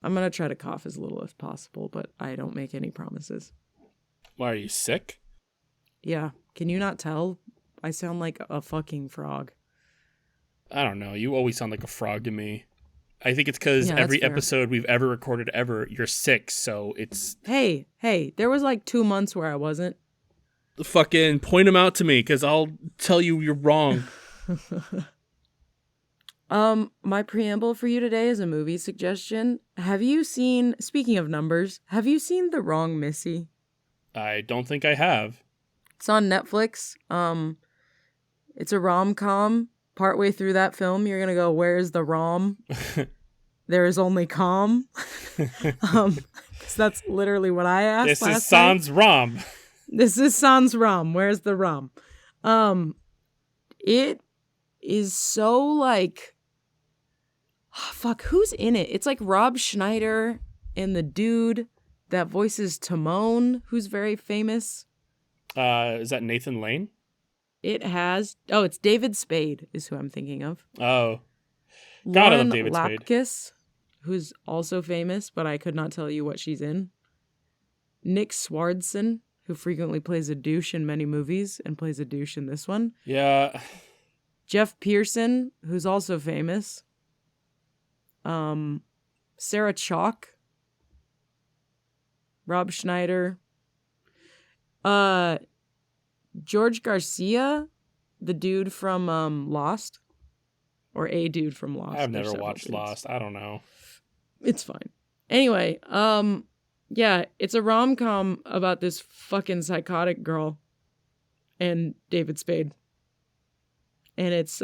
I'm going to try to cough as little as possible, but I don't make any promises. Why, are you sick? Yeah. Can you not tell? I sound like a fucking frog. I don't know. You always sound like a frog to me. I think it's because every episode we've ever recorded ever, you're sick, so it's... Hey, there was like 2 months where I wasn't. Fucking point them out to me, because I'll tell you you're wrong. My preamble for you today is a movie suggestion. Have you seen, speaking of numbers, have you seen The Wrong Missy? I don't think I have. It's on Netflix. It's a rom-com. Partway through that film, you're gonna go, "Where's the rom?" There is only calm. 'Cause that's literally what I asked. This is sans rom. This is sans rom. Where's the rom? It is so like, fuck, who's in it? It's like Rob Schneider and the dude that voices Timon, who's very famous. Is that Nathan Lane? It's David Spade is who I'm thinking of. Oh. God, I love David Spade. Lapkus, who's also famous, but I could not tell you what she's in. Nick Swardson, who frequently plays a douche in many movies and plays a douche in this one. Yeah. Jeff Pearson, who's also famous. Sarah Chalk. Rob Schneider. George Garcia, the dude from Lost, or a dude from Lost. I've never watched Lost. I don't know. It's fine. Anyway, yeah, it's a rom-com about this fucking psychotic girl and David Spade. And it's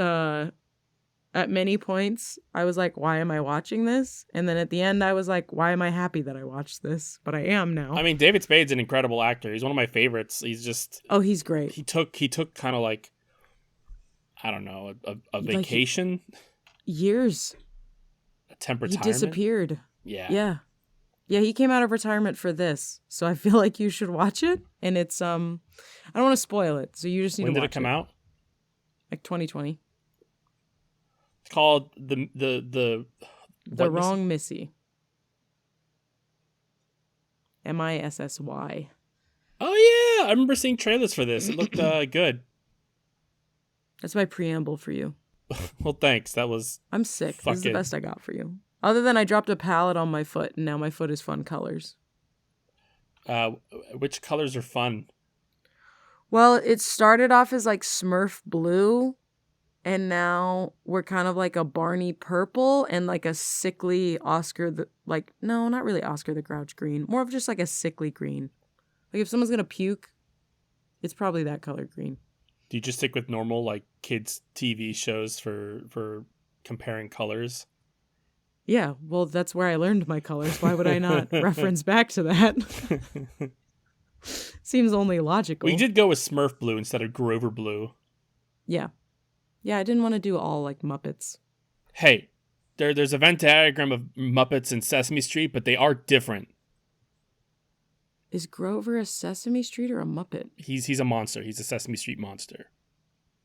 at many points I was like, why am I watching this? And then at the end I was like, why am I happy that I watched this? But I am now. I mean, David Spade's an incredible actor. He's one of my favorites. He's just... Oh, he's great. He took kind of like, I don't know, a vacation. Like years. A temp retirement. He disappeared. Yeah. Yeah, he came out of retirement for this. So I feel like you should watch it. And it's, I don't want to spoil it. So you just need to watch it. When did it come out? Like 2020. It's called The Wrong Missy. Missy. Oh yeah, I remember seeing trailers for this. It looked good. That's my preamble for you. Well, thanks. That was... I'm sick. This is the best I got for you. Other than I dropped a palette on my foot, and now my foot is fun colors. Which colors are fun? Well, it started off as like Smurf blue, and now we're kind of like a Barney purple and like a sickly no, not really Oscar the Grouch green. More of just like a sickly green. Like if someone's gonna puke, it's probably that color green. Do you just stick with normal like kids TV shows for comparing colors? Yeah, well, that's where I learned my colors. Why would I not reference back to that? Seems only logical. We did go with Smurf blue instead of Grover blue. Yeah. Yeah, I didn't want to do all like Muppets. Hey, there's a Venn diagram of Muppets and Sesame Street, but they are different. Is Grover a Sesame Street or a Muppet? He's a monster. He's a Sesame Street monster.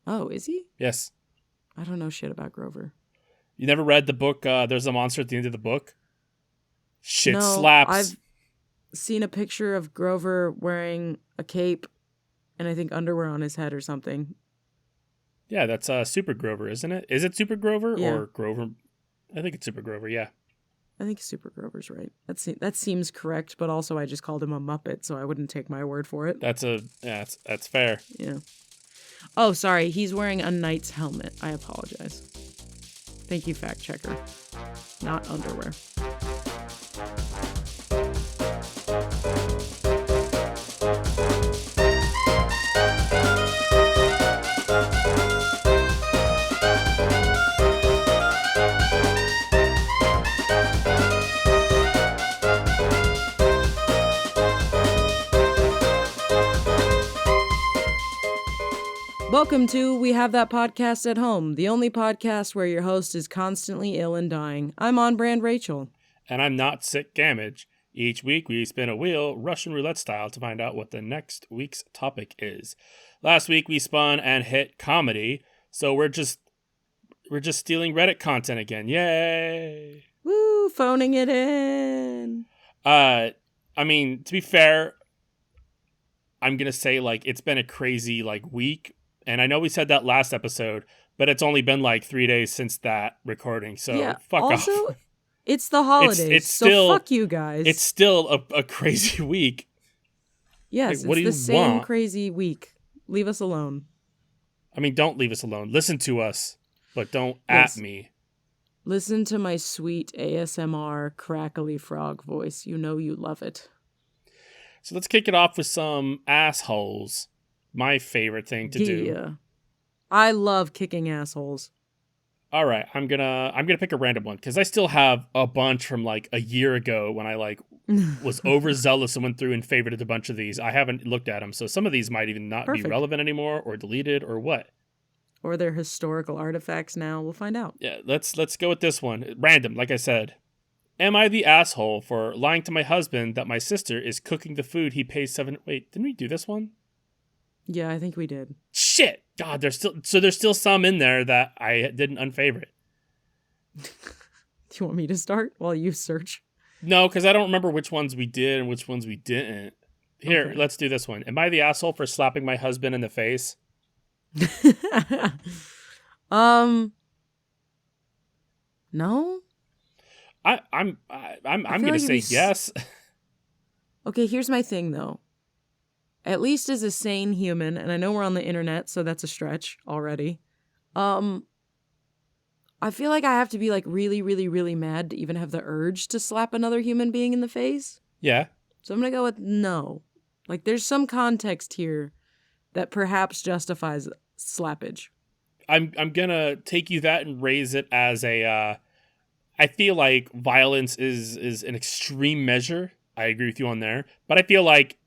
Oh, is he? Yes. I don't know shit about Grover. You never read the book, There's a Monster at the End of the Book? Shit no, slaps. I've seen a picture of Grover wearing a cape and I think underwear on his head or something. Yeah, that's Super Grover, isn't it? Is it Super Grover or Grover? I think it's Super Grover, yeah. I think Super Grover's right. That seems correct, but also I just called him a Muppet, so I wouldn't take my word for it. That's fair. Yeah. Oh, sorry. He's wearing a knight's helmet. I apologize. Thank you, fact checker. Not underwear. Welcome to We Have That Podcast at Home, the only podcast where your host is constantly ill and dying. I'm on-brand Rachel. And I'm not sick Gamage. Each week we spin a wheel, Russian roulette style, to find out what the next week's topic is. Last week we spun and hit comedy, so we're just stealing Reddit content again. Yay! Woo, phoning it in. I mean, to be fair, I'm going to say, like, it's been a crazy, like, week. And I know we said that last episode, but it's only been, like, 3 days since that recording. So, Yeah. fuck also, off. It's the holidays, It's so still, fuck you guys. It's still a crazy week. Yes, like, what it's do the you same want? crazy week. Leave us alone. I mean, don't leave us alone. Listen to us, but don't Yes. at me. Listen to my sweet ASMR crackly frog voice. You know you love it. So let's kick it off with some assholes. My favorite thing to do. I love kicking assholes. All right, I'm gonna pick a random one because I still have a bunch from like a year ago when I like was overzealous and went through and favorited a bunch of these. I haven't looked at them, so some of these might even not be relevant anymore or deleted or what. Or they're historical artifacts now. We'll find out. Yeah, let's go with this one. Random, like I said. Am I the asshole for lying to my husband that my sister is cooking the food he pays Wait, didn't we do this one? Yeah, I think we did. Shit! God, there's still some in there that I didn't unfavorite. Do you want me to start while you search? No, because I don't remember which ones we did and which ones we didn't. Here, okay. Let's do this one. Am I the asshole for slapping my husband in the face? No. I'm gonna say yes. Okay, here's my thing though. At least as a sane human, and I know we're on the internet, so that's a stretch already. I feel like I have to be like really, really, really mad to even have the urge to slap another human being in the face. Yeah. So I'm gonna go with no. Like there's some context here that perhaps justifies slappage. I'm gonna take you that and raise it as a I feel like violence is an extreme measure. I agree with you on there. But I feel like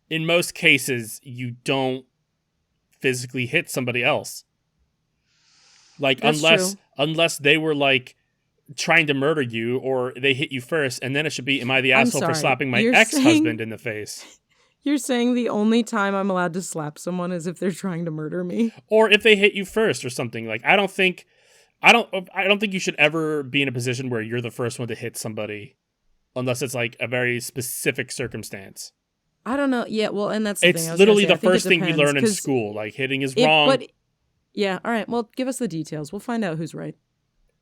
in most cases you don't physically hit somebody else. Like that's unless they were like trying to murder you or they hit you first, and then it should be, am I the asshole for slapping my ex-husband in the face? You're saying the only time I'm allowed to slap someone is if they're trying to murder me? Or if they hit you first or something. Like I don't think you should ever be in a position where you're the first one to hit somebody unless it's like a very specific circumstance. I don't know. Yeah, well, and that's the it's thing. Literally the first thing we learn in school. Like hitting is wrong. But yeah, all right. Well, give us the details. We'll find out who's right.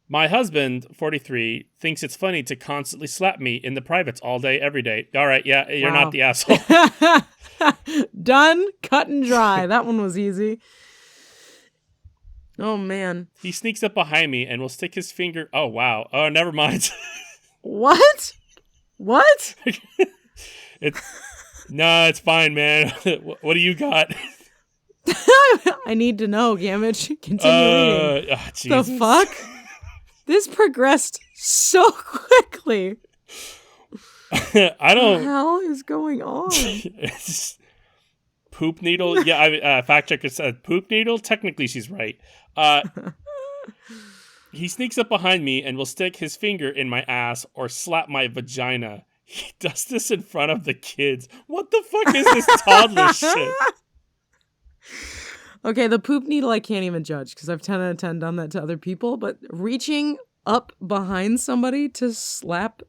My husband, 43, thinks it's funny to constantly slap me in the privates all day, every day. All right, yeah, you're not the asshole. Done, cut and dry. That one was easy. Oh, man. He sneaks up behind me and will stick his finger... Oh, wow. Oh, never mind. What? What? No, it's fine, man. What do you got? I need to know, Gamage. Continue reading. The fuck? This progressed so quickly. I don't... What the hell is going on? Poop needle? Yeah, fact checker said poop needle. Technically, she's right. He sneaks up behind me and will stick his finger in my ass or slap my vagina. He does this in front of the kids. What the fuck is this toddler shit? Okay, the poop needle I can't even judge because I've 10 out of 10 done that to other people, but reaching up behind somebody to slap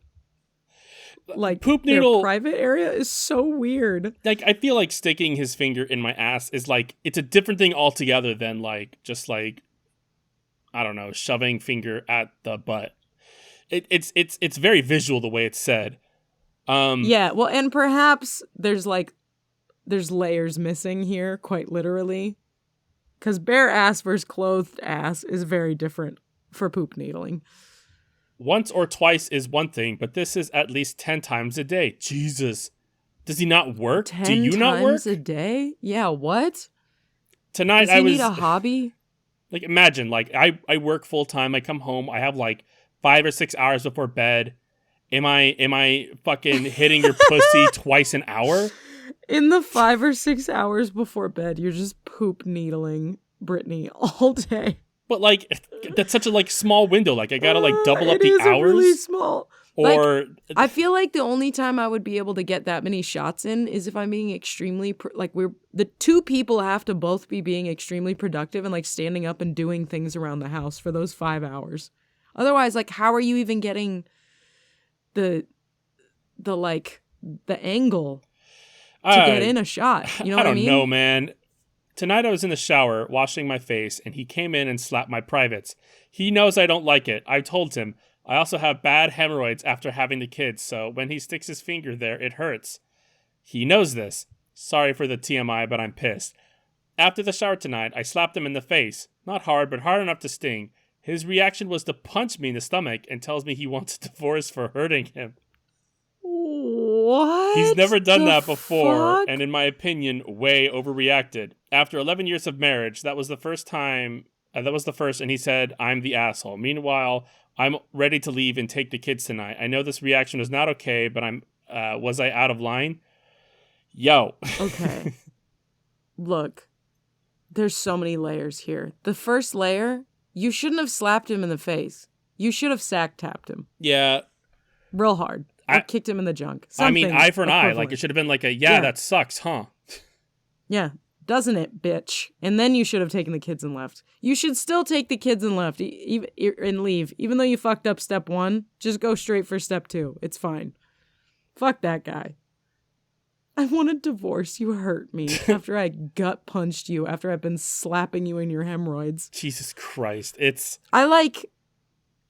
like poop needle their private area is so weird. Like I feel like sticking his finger in my ass is like it's a different thing altogether than like just like I don't know, shoving finger at the butt. It's very visual the way it's said. Yeah, well, and perhaps there's layers missing here, quite literally. Because bare ass versus clothed ass is very different for poop needling. Once or twice is one thing, but this is at least 10 times a day. Jesus. Does he not work? 10 Do you not work? 10 times a day? Yeah, what? Tonight Does he need a hobby? Like, imagine, like, I work full time. I come home. I have like 5 or 6 hours before bed. Am I fucking hitting your pussy twice an hour? In the 5 or 6 hours before bed, you're just poop needling Brittany all day. But like, that's such a like small window. Like, I gotta like double up the hours. It is really small. Or like, I feel like the only time I would be able to get that many shots in is if I'm being extremely the two people have to both be being extremely productive and like standing up and doing things around the house for those 5 hours. Otherwise, like, how are you even getting the like the angle to get in a shot? You know I what I don't know, mean? man. Tonight I was in the shower washing my face, and he came in and slapped my privates. He knows I don't like it. I told him. I also have bad hemorrhoids after having the kids, so when he sticks his finger there, it hurts. He knows this. Sorry for the TMI, but I'm pissed. After the shower tonight, I slapped him in the face. Not hard, but hard enough to sting. His reaction was to punch me in the stomach and tells me he wants a divorce for hurting him. What? He's never done the that before, fuck? and in my opinion, way overreacted. After 11 years of marriage, that was the first, and he said, I'm the asshole. Meanwhile, I'm ready to leave and take the kids tonight. I know this reaction was not okay, but was I out of line? Yo. Okay. Look, there's so many layers here. The first layer, you shouldn't have slapped him in the face. You should have sack tapped him. Yeah. Real hard. Or kicked him in the junk. I mean, eye for an eye. equivalent. Like, it should have been like yeah, that sucks, huh? Yeah. Doesn't it, bitch? And then you should have taken the kids and left. You should still take the kids and left and leave. Even though you fucked up step 1, just go straight for step 2. It's fine. Fuck that guy. I want a divorce. You hurt me after I gut punched you, after I've been slapping you in your hemorrhoids. Jesus Christ.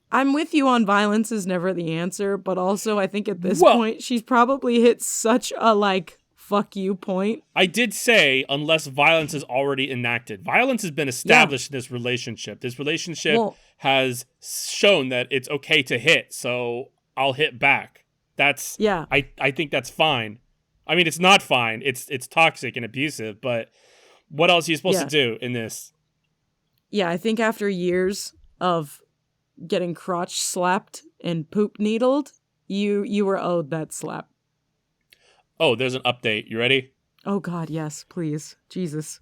I'm with you on violence is never the answer, but also I think at this point, she's probably hit such a, like, fuck you point. I did say, unless violence is already enacted. Violence has been established in this relationship. This relationship has shown that it's okay to hit, so I'll hit back. I think that's fine. I mean, it's not fine. It's toxic and abusive, but what else are you supposed to do in this? Yeah, I think after years of getting crotch slapped and poop needled, you were owed that slap. Oh, there's an update. You ready? Oh God, yes, please. Jesus.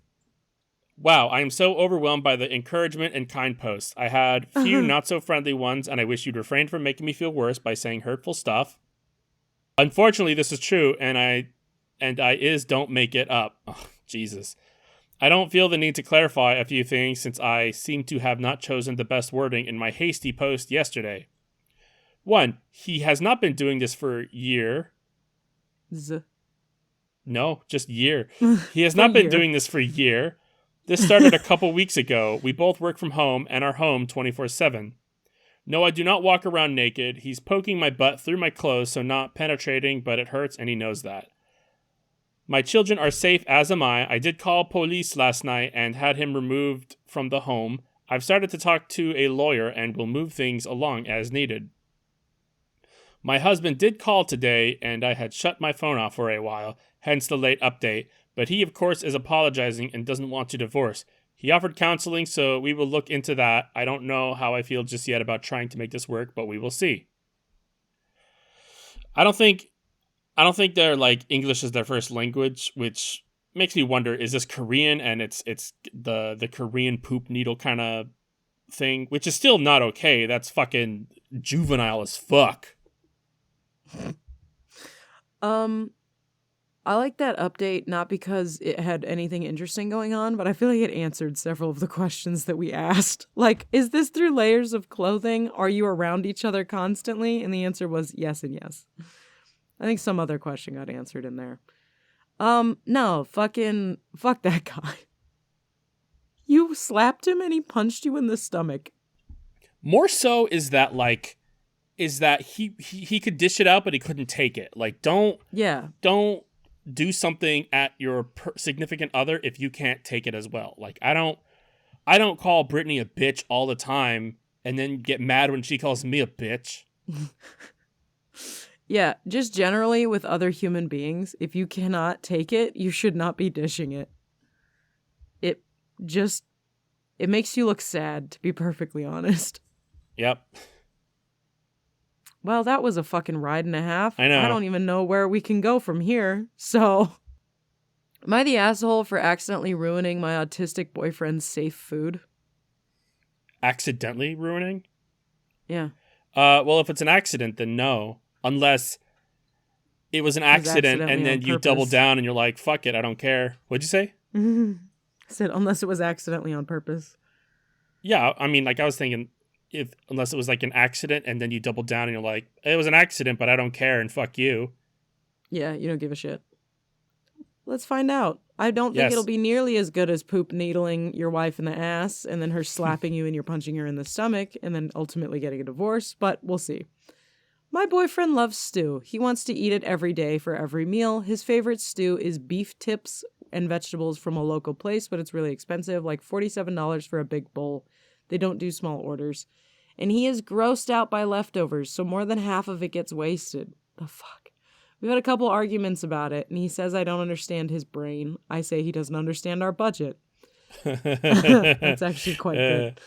Wow, I am so overwhelmed by the encouragement and kind posts. I had few not so friendly ones, and I wish you'd refrain from making me feel worse by saying hurtful stuff. Unfortunately, this is true, and I don't make it up. Oh, Jesus. I don't feel the need to clarify a few things since I seem to have not chosen the best wording in my hasty post yesterday. 1. He has not been doing this for a year. No, just year. He has not been doing this for a year. This started a couple weeks ago. We both work from home and are home 24/7. No, I do not walk around naked. He's poking my butt through my clothes, so not penetrating, but it hurts and he knows that. My children are safe, as am I. I did call police last night and had him removed from the home. I've started to talk to a lawyer and will move things along as needed. My husband did call today and I had shut my phone off for a while, hence the late update, but he of course is apologizing and doesn't want to divorce. He offered counseling, so we will look into that. I don't know how I feel just yet about trying to make this work, but we will see. I don't think they're like English is their first language, which makes me wonder, is this Korean and it's the Korean poop needle kind of thing, which is still not okay. That's fucking juvenile as fuck. I like that update not because it had anything interesting going on, but I feel like it answered several of the questions that we asked. Like, is this through layers of clothing? Are you around each other constantly? And the answer was yes and yes. I think some other question got answered in there. No, fuck that guy. You slapped him and he punched you in the stomach. More so is that he could dish it out, but he couldn't take it. Like, don't do something at your significant other if you can't take it as well. Like, I don't call Brittany a bitch all the time and then get mad when she calls me a bitch. Yeah, just generally with other human beings, if you cannot take it, you should not be dishing it. It makes you look sad, to be perfectly honest. Yep. Well, that was a fucking ride and a half. I know. I don't even know where we can go from here. So, am I the asshole for accidentally ruining my autistic boyfriend's safe food? Accidentally ruining? Yeah. Well, if it's an accident, then no. Unless it was an accident and then you double down and you're like, fuck it, I don't care. What'd you say? I said, unless it was accidentally on purpose. Yeah, I mean, like I was thinking, unless it was like an accident, and then you double down and you're like, it was an accident, but I don't care and fuck you. Yeah, you don't give a shit. Let's find out. I don't think Yes. it'll be nearly as good as poop needling your wife in the ass and then her slapping you and you're punching her in the stomach and then ultimately getting a divorce, but we'll see. My boyfriend loves stew. He wants to eat it every day for every meal. His favorite stew is beef tips and vegetables from a local place, but it's really expensive, like $47 for a big bowl. They don't do small orders. And he is grossed out by leftovers, so more than half of it gets wasted. The fuck? We've had a couple arguments about it, and he says I don't understand his brain. I say he doesn't understand our budget. That's actually quite good.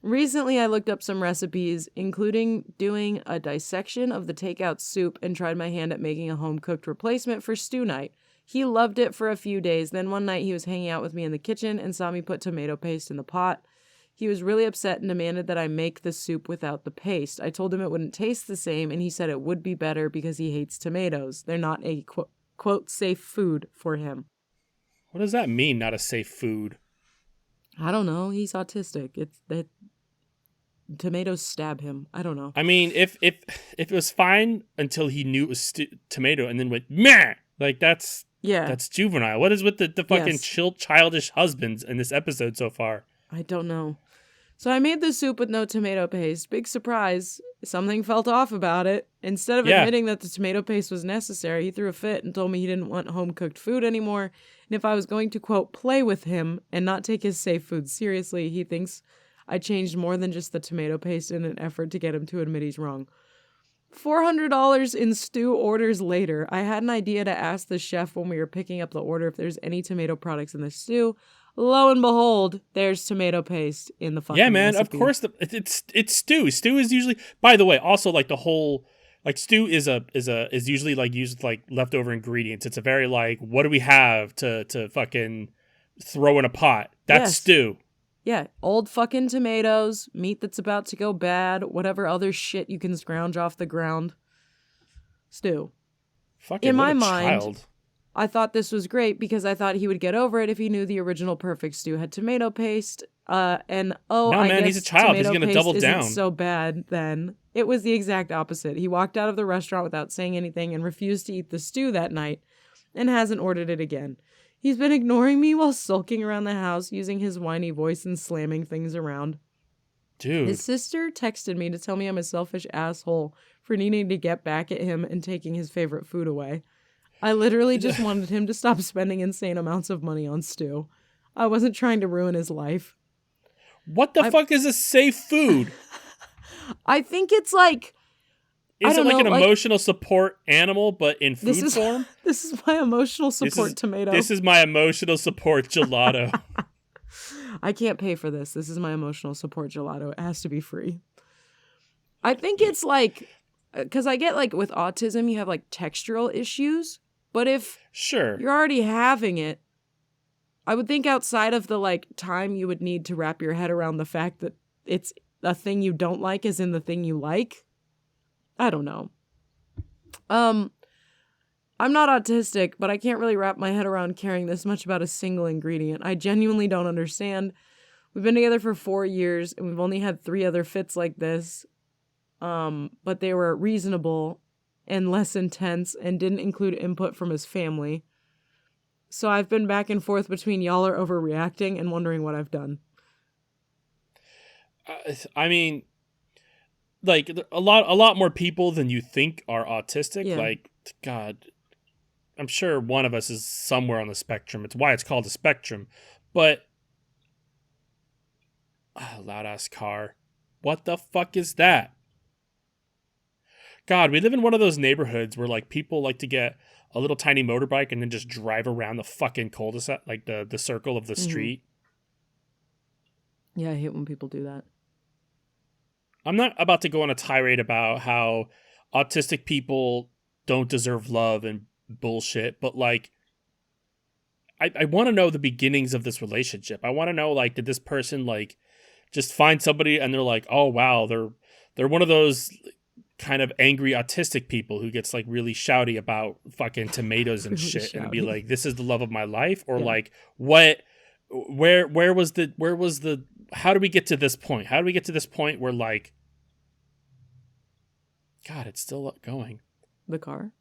Recently, I looked up some recipes, including doing a dissection of the takeout soup and tried my hand at making a home-cooked replacement for stew night. He loved it for a few days. Then one night he was hanging out with me in the kitchen and saw me put tomato paste in the pot. He was really upset and demanded that I make the soup without the paste. I told him it wouldn't taste the same, and he said it would be better because he hates tomatoes. They're not a, quote, safe food for him. What does that mean, not a safe food? I don't know. He's autistic. It's that tomatoes stab him. I don't know. I mean, if it was fine until he knew it was tomato and then went, meh! Like, that's juvenile. What is with the fucking childish husbands in this episode so far? I don't know. So I made the soup with no tomato paste. Big surprise. Something felt off about it. Instead of admitting that the tomato paste was necessary, he threw a fit and told me he didn't want home-cooked food anymore. And if I was going to, quote, play with him and not take his safe food seriously, he thinks I changed more than just the tomato paste in an effort to get him to admit he's wrong. $400 in stew orders later, I had an idea to ask the chef when we were picking up the order if there's any tomato products in the stew. Lo and behold, there's tomato paste in the fucking recipe. Of course it's stew. Stew is usually, by the way, also like the whole like stew is usually like used with like leftover ingredients. It's a very like, what do we have to fucking throw in a pot? That's stew. Yeah, old fucking tomatoes, meat that's about to go bad, whatever other shit you can scrounge off the ground. Stew. Fucking in my mind, child. I thought this was great because I thought he would get over it if he knew the original perfect stew had tomato paste. I guess he's a child. He's gonna double down. Isn't so bad then. It was the exact opposite. He walked out of the restaurant without saying anything and refused to eat the stew that night and hasn't ordered it again. He's been ignoring me while sulking around the house, using his whiny voice and slamming things around. Dude. His sister texted me to tell me I'm a selfish asshole for needing to get back at him and taking his favorite food away. I literally just wanted him to stop spending insane amounts of money on stew. I wasn't trying to ruin his life. What the fuck is a safe food? I think it's like... Is it like an emotional support animal, but in food form? This is my emotional support tomato. This is my emotional support gelato. I can't pay for this. This is my emotional support gelato. It has to be free. I think it's like... Because I get like with autism, you have like textural issues. But if you're already having it, I would think outside of the like time you would need to wrap your head around the fact that it's a thing you don't like is in the thing you like. I don't know. I'm not autistic, but I can't really wrap my head around caring this much about a single ingredient. I genuinely don't understand. We've been together for 4 years and we've only had 3 other fits like this. But they were reasonable and less intense and didn't include input from his family. So I've been back and forth between y'all are overreacting and wondering what I've done. I mean, like a lot more people than you think are autistic. Yeah. Like, God, I'm sure one of us is somewhere on the spectrum. It's why it's called a spectrum. But loud ass car. What the fuck is that? God, we live in one of those neighborhoods where like people like to get a little tiny motorbike and then just drive around the fucking cul-de-sac, like the circle of the street. Yeah, I hate when people do that. I'm not about to go on a tirade about how autistic people don't deserve love and bullshit, but like, I want to know the beginnings of this relationship. I want to know, like, did this person like just find somebody and they're like, oh wow, they're one of those kind of angry autistic people who gets like really shouty about fucking tomatoes and shit and be like, this is the love of my life, or like what where was the how do we get to this point? How do we get to this point where like, God, it's still going. The car?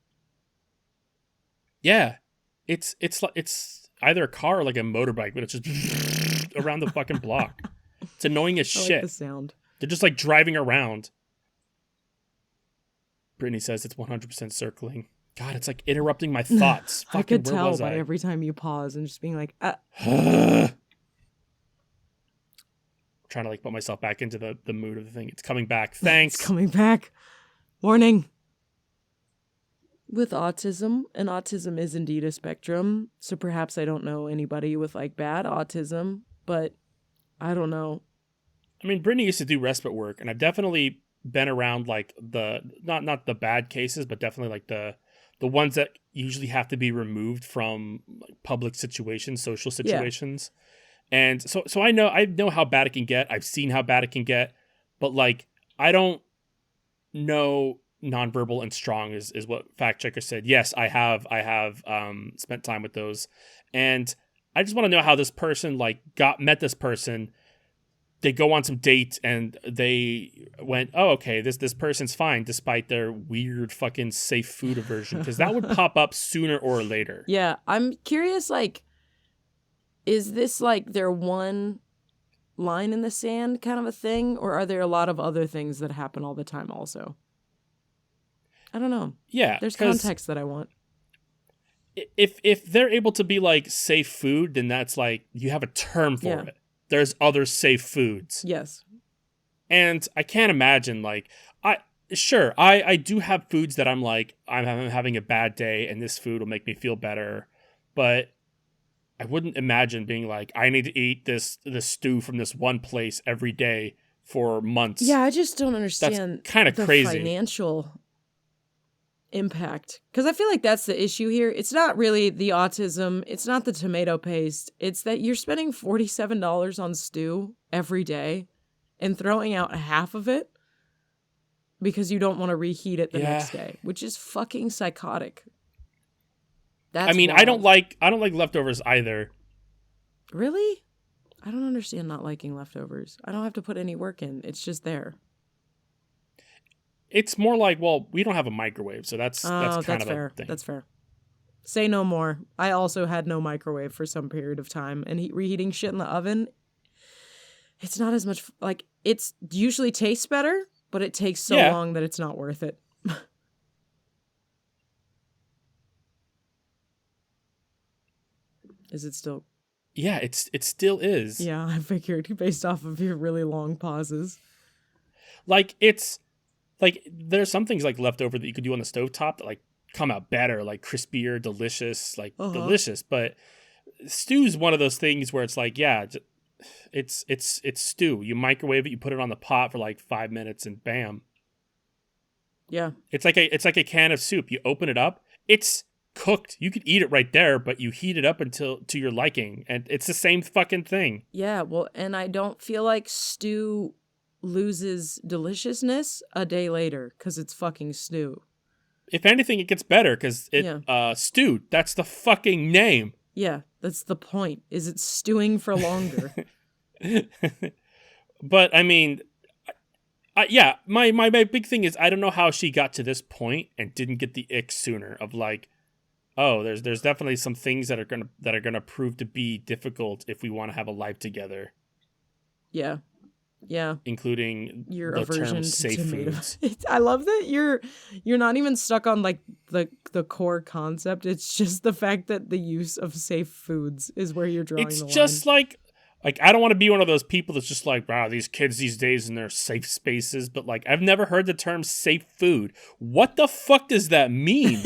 Yeah. It's either a car or like a motorbike, but it's just around the fucking block. It's annoying as shit. I like the sound. They're just like driving around. Brittany says it's 100% circling. God, it's like interrupting my thoughts. I could tell by every time you pause and just being like, trying to like put myself back into the mood of the thing. It's coming back. Thanks. It's coming back. Warning. With autism, and autism is indeed a spectrum, so perhaps I don't know anybody with like bad autism, but I don't know. I mean, Brittany used to do respite work, and I've definitely been around like the not the bad cases, but definitely like the ones that usually have to be removed from like public situations, social situations. Yeah. And so I know how bad it can get. I've seen how bad it can get, but like I don't know nonverbal and strong is what fact checker said. Yes, I have spent time with those, and I just want to know how this person like met this person. They go on some date and they went, oh, okay, this person's fine despite their weird fucking safe food aversion, because that would pop up sooner or later. Yeah, I'm curious, like, is this like their one line in the sand kind of a thing, or are there a lot of other things that happen all the time also? I don't know. Yeah. There's context that I want. If they're able to be like safe food, then that's like, you have a term for it. There's other safe foods. Yes. And I can't imagine like, I do have foods that I'm like, I'm having a bad day and this food will make me feel better. But I wouldn't imagine being like, I need to eat this stew from this one place every day for months. Yeah, I just don't understand. That's kind of crazy. Financial impact, because I feel like that's the issue here. It's not really the autism, it's not the tomato paste, it's that you're spending $47 on stew every day and throwing out half of it because you don't want to reheat it the next day, which is fucking psychotic. That's wild. I don't like leftovers either. Really? I don't understand not liking leftovers. I don't have to put any work in, it's just there. It's more like, well, we don't have a microwave, so that's kind of fair. A thing. That's fair. Say no more. I also had no microwave for some period of time, and reheating shit in the oven, it's not as much, like, it's usually tastes better, but it takes so long that it's not worth it. Is it still? Yeah, it still is. Yeah, I figured based off of your really long pauses. Like, it's like, there's some things like leftover that you could do on the stovetop that like come out better, like crispier, delicious, like delicious. But stew's one of those things where it's like, yeah, it's stew. You microwave it, you put it on the pot for like 5 minutes, and bam. Yeah. It's like a can of soup. You open it up, it's cooked. You could eat it right there, but you heat it up until to your liking, and it's the same fucking thing. Yeah, well, and I don't feel like stew loses deliciousness a day later because it's fucking stew. If anything, it gets better because stew. That's the fucking name. Yeah, that's the point. Is it stewing for longer? But I mean, my big thing is I don't know how she got to this point and didn't get the ick sooner. Of like, oh, there's definitely some things that are gonna prove to be difficult if we want to have a life together. Yeah. Yeah, including your the aversion term to safe foods. I love that you're not even stuck on like the core concept. It's just the fact that the use of safe foods is where you're drawing the line. It's just like I don't want to be one of those people that's just like, wow, these kids these days in their safe spaces. But like, I've never heard the term safe food. What the fuck does that mean?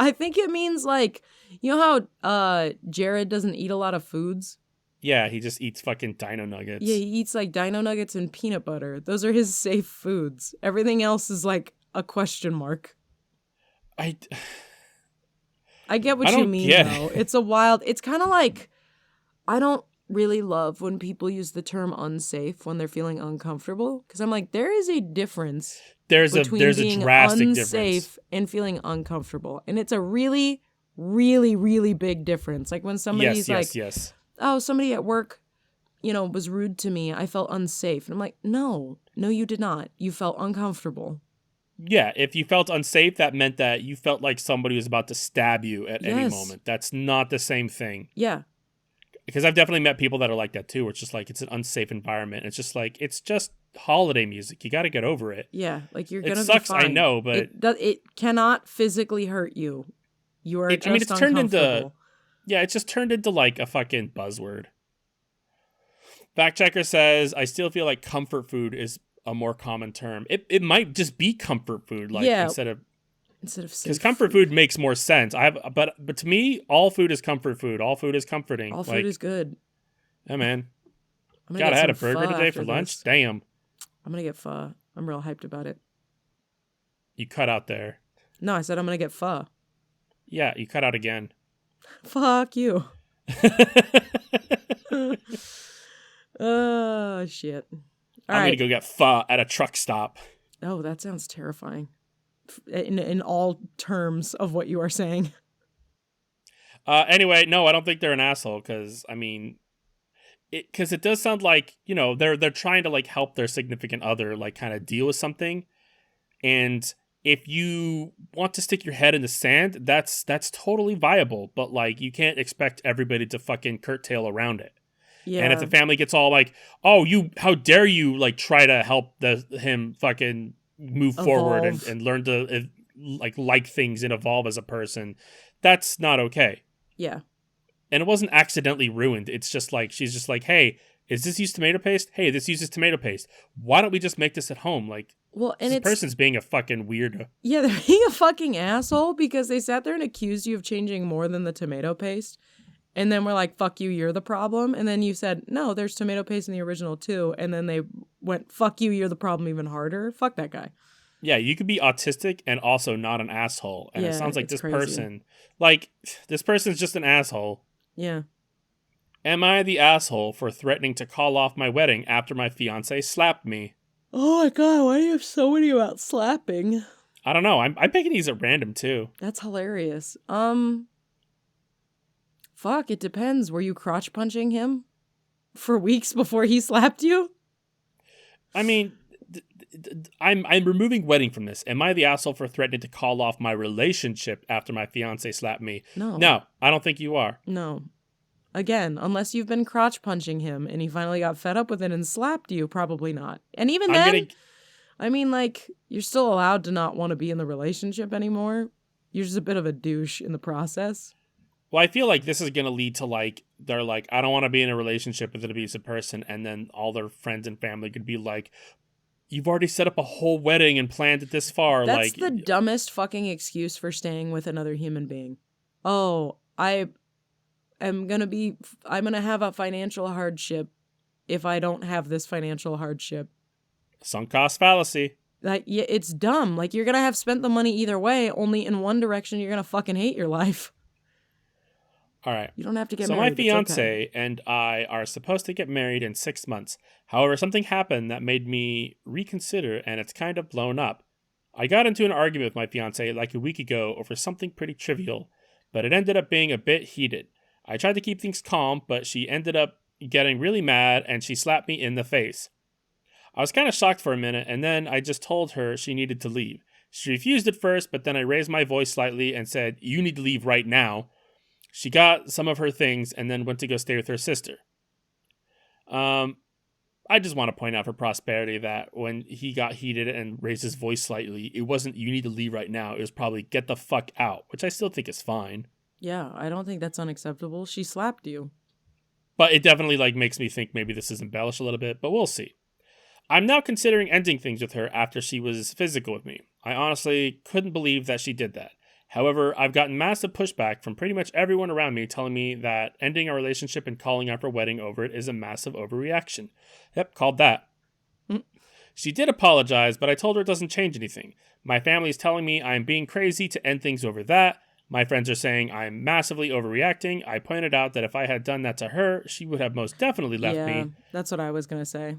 I think it means like, you know how Jared doesn't eat a lot of foods? Yeah, he just eats fucking dino nuggets. Yeah, he eats like dino nuggets and peanut butter. Those are his safe foods. Everything else is like a question mark. I get what you mean, though. It's it's kind of like, I don't really love when people use the term unsafe when they're feeling uncomfortable. Because I'm like, there is a difference between being unsafe and feeling uncomfortable. And it's a really, really, really big difference. Like when somebody's oh, somebody at work, was rude to me. I felt unsafe. And I'm like, no, you did not. You felt uncomfortable. Yeah, if you felt unsafe, that meant that you felt like somebody was about to stab you at any Yes. moment. That's not the same thing. Yeah. Because I've definitely met people that are like that too, where it's just like it's an unsafe environment. It's just holiday music. You got to get over it. Yeah, like you're It gonna be sucks, I fine. know, but it cannot physically hurt you. You are just it's turned uncomfortable. it's just turned into like a fucking buzzword. Fact checker says, I still feel like comfort food is a more common term. It might just be comfort food, like Yeah. instead of Because comfort food makes more sense. But to me, all food is comfort food. All food is comforting. All food is good. Yeah, man. I'm God, I had a some burger pho today after for lunch. this. Damn. I'm gonna get pho. I'm real hyped about it. You cut out there. No, I said I'm gonna get pho. Yeah, you cut out again. Fuck you. Oh shit. I'm gonna go get pho at a truck stop. Oh, that sounds terrifying. In all terms of what you are saying. Anyway, no, I don't think they're an asshole because it does sound like they're trying to like help their significant other like kind of deal with something, and if you want to stick your head in the sand, that's totally viable. But like you can't expect everybody to fucking curtail around it. Yeah. And if the family gets all like, "Oh, how dare you like try to help him fucking move forward and learn to like things and evolve as a person," that's not okay. Yeah. And it wasn't accidentally ruined. It's just like she's just like, "Hey, is this used tomato paste? Hey, this uses tomato paste. Why don't we just make this at home?" Like, well, and this person's being a fucking weirdo. Yeah, they're being a fucking asshole because they sat there and accused you of changing more than the tomato paste. And then we're like, fuck you, you're the problem. And then you said, no, there's tomato paste in the original too. And then they went, fuck you, you're the problem even harder. Fuck that guy. Yeah, you could be autistic and also not an asshole. And it sounds like this person's just an asshole. Yeah. Am I the asshole for threatening to call off my wedding after my fiance slapped me? Oh my god, why do you have so many about slapping? I don't know. I'm picking these at random too. That's hilarious. Fuck, it depends. Were you crotch punching him for weeks before he slapped you? I mean, I'm removing wedding from this. Am I the asshole for threatening to call off my relationship after my fiance slapped me? No, I don't think you are. No. Again, unless you've been crotch punching him and he finally got fed up with it and slapped you, probably not. And even then, I mean, like, you're still allowed to not want to be in the relationship anymore. You're just a bit of a douche in the process. Well, I feel like this is going to lead to, like, they're like, I don't want to be in a relationship with an abusive person. And then all their friends and family could be like, you've already set up a whole wedding and planned it this far. That's the dumbest fucking excuse for staying with another human being. Oh, I'm going to have a financial hardship if I don't have this financial hardship. Sunk cost fallacy. Yeah, it's dumb. Like, you're going to have spent the money either way, only in one direction you're going to fucking hate your life. All right. You don't have to get married. So my fiance okay. and I are supposed to get married in 6 months. However, something happened that made me reconsider, and it's kind of blown up. I got into an argument with my fiance like a week ago over something pretty trivial, but it ended up being a bit heated. I tried to keep things calm, but she ended up getting really mad, and she slapped me in the face. I was kind of shocked for a minute, and then I just told her she needed to leave. She refused at first, but then I raised my voice slightly and said, "You need to leave right now." She got some of her things and then went to go stay with her sister. I just want to point out for prosperity that when he got heated and raised his voice slightly, it wasn't "you need to leave right now." It was probably "get the fuck out," which I still think is fine. Yeah, I don't think that's unacceptable. She slapped you. But it definitely like makes me think maybe this is embellished a little bit, but we'll see. I'm now considering ending things with her after she was physical with me. I honestly couldn't believe that she did that. However, I've gotten massive pushback from pretty much everyone around me telling me that ending our relationship and calling out for wedding over it is a massive overreaction. Yep, called that. She did apologize, but I told her it doesn't change anything. My family's telling me I'm being crazy to end things over that. My friends are saying I'm massively overreacting. I pointed out that if I had done that to her, she would have most definitely left me. Yeah, that's what I was going to say.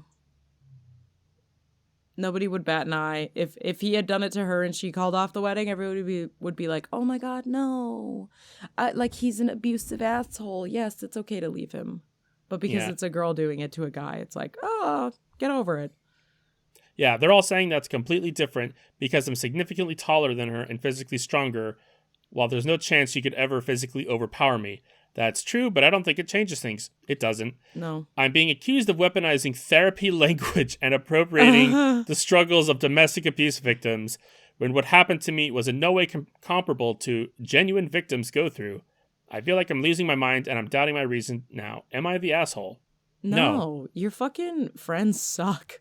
Nobody would bat an eye. If he had done it to her and she called off the wedding, everybody would be like, "Oh my God, no! Like he's an abusive asshole. Yes, it's okay to leave him." But because Yeah. it's a girl doing it to a guy, it's like, "Oh, get over it." Yeah, they're all saying that's completely different because I'm significantly taller than her and physically stronger, while there's no chance she could ever physically overpower me. That's true, but I don't think it changes things. It doesn't. No. I'm being accused of weaponizing therapy language and appropriating the struggles of domestic abuse victims when what happened to me was in no way comparable to genuine victims go through. I feel like I'm losing my mind and I'm doubting my reason now. Am I the asshole? No, your fucking friends suck.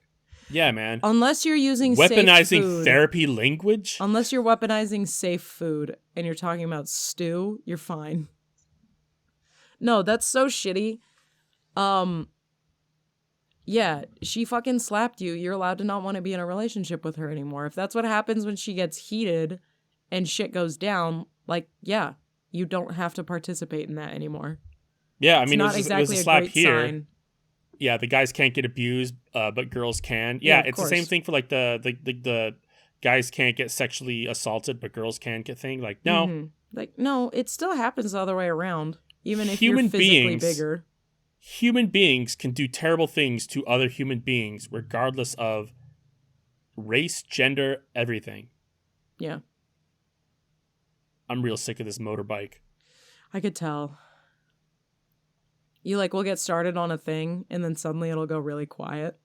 Yeah, man. Unless you're using Weaponizing safe food. therapy language? Unless you're weaponizing safe food and you're talking about stew, you're fine. No, that's so shitty. Yeah, she fucking slapped you. You're allowed to not want to be in a relationship with her anymore. If that's what happens when she gets heated and shit goes down, like, yeah, you don't have to participate in that anymore. Yeah, I It's mean, not it exactly was a a slap great here. sign. Yeah, the guys can't get abused, but girls can. Yeah, Yeah, of it's course. the same thing for like the guys can't get sexually assaulted, but girls can get thing. Like, no. Mm-hmm. Like, no, it still happens the other way around. Even if Human you're physically beings- bigger. Human beings can do terrible things to other human beings, regardless of race, gender, everything. Yeah, I'm real sick of this motorbike. I could tell. You like will get started on a thing and then suddenly it'll go really quiet.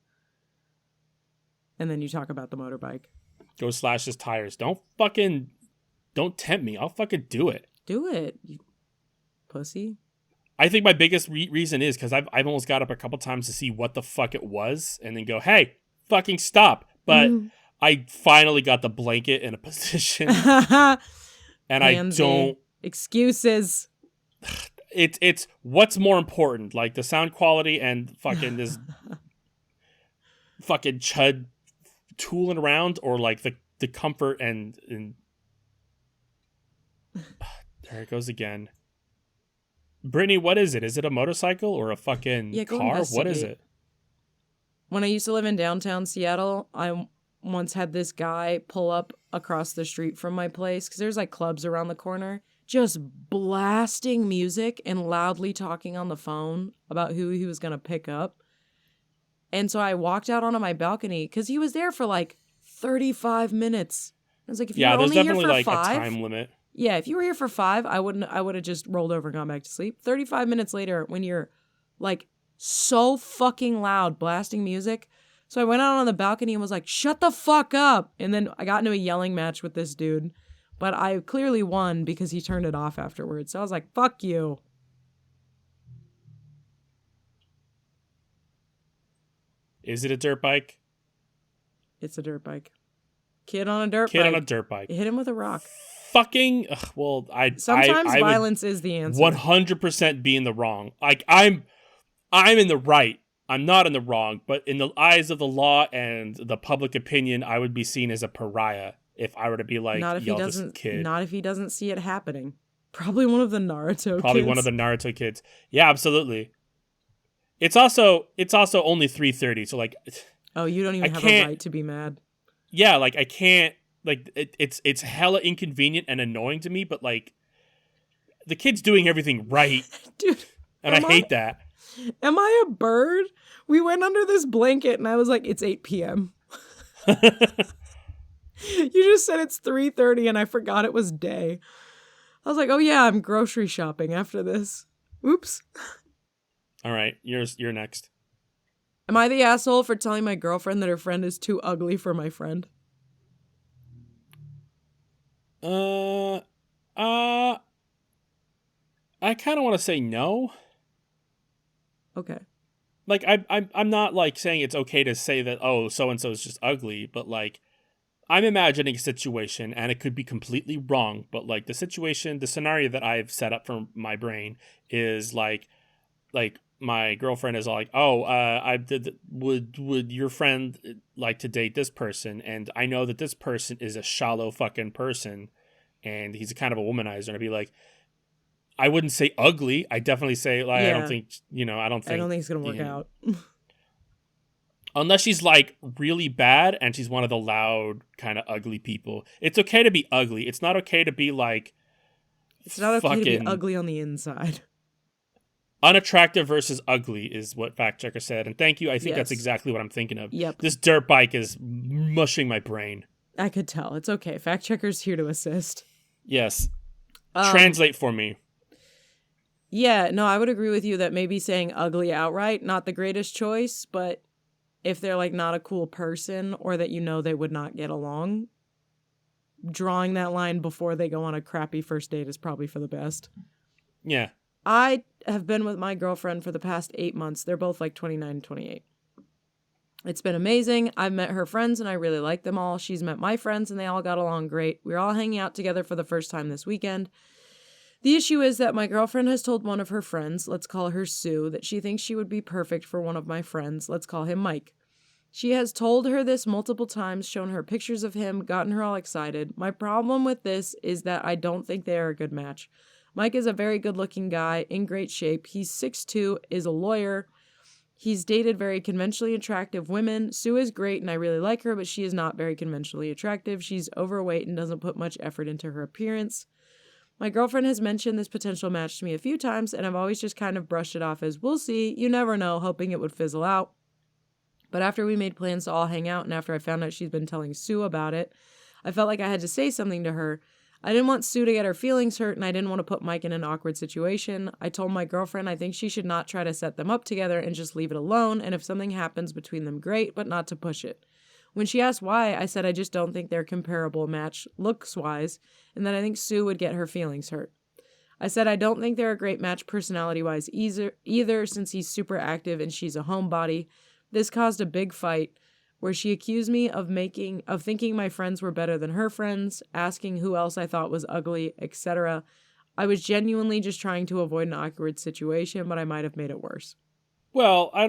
And then you talk about the motorbike. Go slash his tires. Don't tempt me. I'll fucking do it. Do it, you pussy. I think my biggest reason is because I've almost got up a couple times to see what the fuck it was and then go, hey, fucking stop. But I finally got the blanket in a position and Pansy. I don't. Excuses. It's what's more important, like the sound quality and fucking this fucking chud tooling around, or like the comfort and there it goes again. Brittany, what is it? Is it a motorcycle or a fucking go car? What is investigate. it? When I used to live in downtown Seattle, I once had this guy pull up across the street from my place because there's like clubs around the corner, just blasting music and loudly talking on the phone about who he was going to pick up. And so I walked out onto my balcony because he was there for like 35 minutes. I was like, if you were there's only here definitely for like 5, a time limit. yeah, if you were here for 5, I would have just rolled over and gone back to sleep. 35 minutes later, when you're like so fucking loud blasting music. So I went out on the balcony and was like, shut the fuck up. And then I got into a yelling match with this dude. But I clearly won because he turned it off afterwards. So I was like, fuck you. Is it a dirt bike? It's a dirt bike. Kid on a dirt bike. Kid on a dirt bike. Hit him with a rock. Fucking Sometimes I violence is the answer. 100% be in the wrong. Like I'm in the right. I'm not in the wrong, but in the eyes of the law and the public opinion, I would be seen as a pariah if I were to be like, not if yell he this doesn't. kid. Not if he doesn't see it happening. Probably one of the Naruto. Probably kids. one of the Naruto kids. Yeah, absolutely. It's also only 3:30, so like. Oh, you don't even have a right to be mad. Yeah, like I can't. Like it's hella inconvenient and annoying to me, but like the kid's doing everything right, Dude. and I hate that. Am I a bird? We went under this blanket and I was like, it's 8 p.m. You just said it's 3:30 and I forgot it was day. I was like, oh yeah, I'm grocery shopping after this. Oops. All right, you're next. Am I the asshole for telling my girlfriend that her friend is too ugly for my friend? I kind of want to say no. Okay. Like I'm not like saying it's okay to say that, oh, so and so is just ugly, but like I'm imagining a situation and it could be completely wrong, but like the scenario that I've set up for my brain is like my girlfriend is all like, oh, would your friend like to date this person? And I know that this person is a shallow fucking person and he's a kind of a womanizer. And I'd be like, I wouldn't say ugly. I definitely say like, Yeah. I don't think it's going to work out. Unless she's like really bad and she's one of the loud, kind of ugly people. It's okay to be ugly. It's not okay to be like It's not okay to be fucking ugly on the inside. unattractive versus ugly is what fact checker said. And thank you. I think that's Yes. exactly what I'm thinking of. Yep. This dirt bike is mushing my brain. I could tell. It's okay. Fact checker's here to assist. Yes. Translate for me. Yeah, no, I would agree with you that maybe saying ugly outright, not the greatest choice, but if they're like not a cool person or that you know they would not get along, drawing that line before they go on a crappy first date is probably for the best. Yeah. I have been with my girlfriend for the past 8 months. They're both like 29 and 28. It's been amazing. I've met her friends and I really like them all. She's met my friends and they all got along great. We're all hanging out together for the first time this weekend. The issue is that my girlfriend has told one of her friends, let's call her Sue, that she thinks she would be perfect for one of my friends, let's call him Mike. She has told her this multiple times, shown her pictures of him, gotten her all excited. My problem with this is that I don't think they are a good match. Mike is a very good-looking guy, in great shape. He's 6'2", is a lawyer. He's dated very conventionally attractive women. Sue is great and I really like her, but she is not very conventionally attractive. She's overweight and doesn't put much effort into her appearance. My girlfriend has mentioned this potential match to me a few times, and I've always just kind of brushed it off as, we'll see, you never know, hoping it would fizzle out. But after we made plans to all hang out, and after I found out she's been telling Sue about it, I felt like I had to say something to her. I didn't want Sue to get her feelings hurt, and I didn't want to put Mike in an awkward situation. I told my girlfriend I think she should not try to set them up together and just leave it alone, and if something happens between them, great, but not to push it. When she asked why, I said I just don't think they're comparable match looks-wise, and that I think Sue would get her feelings hurt. I said I don't think they're a great match personality-wise either since he's super active and she's a homebody. This caused a big fight where she accused me of thinking my friends were better than her friends, asking who else I thought was ugly, etc. I was genuinely just trying to avoid an awkward situation, but I might have made it worse. Well, I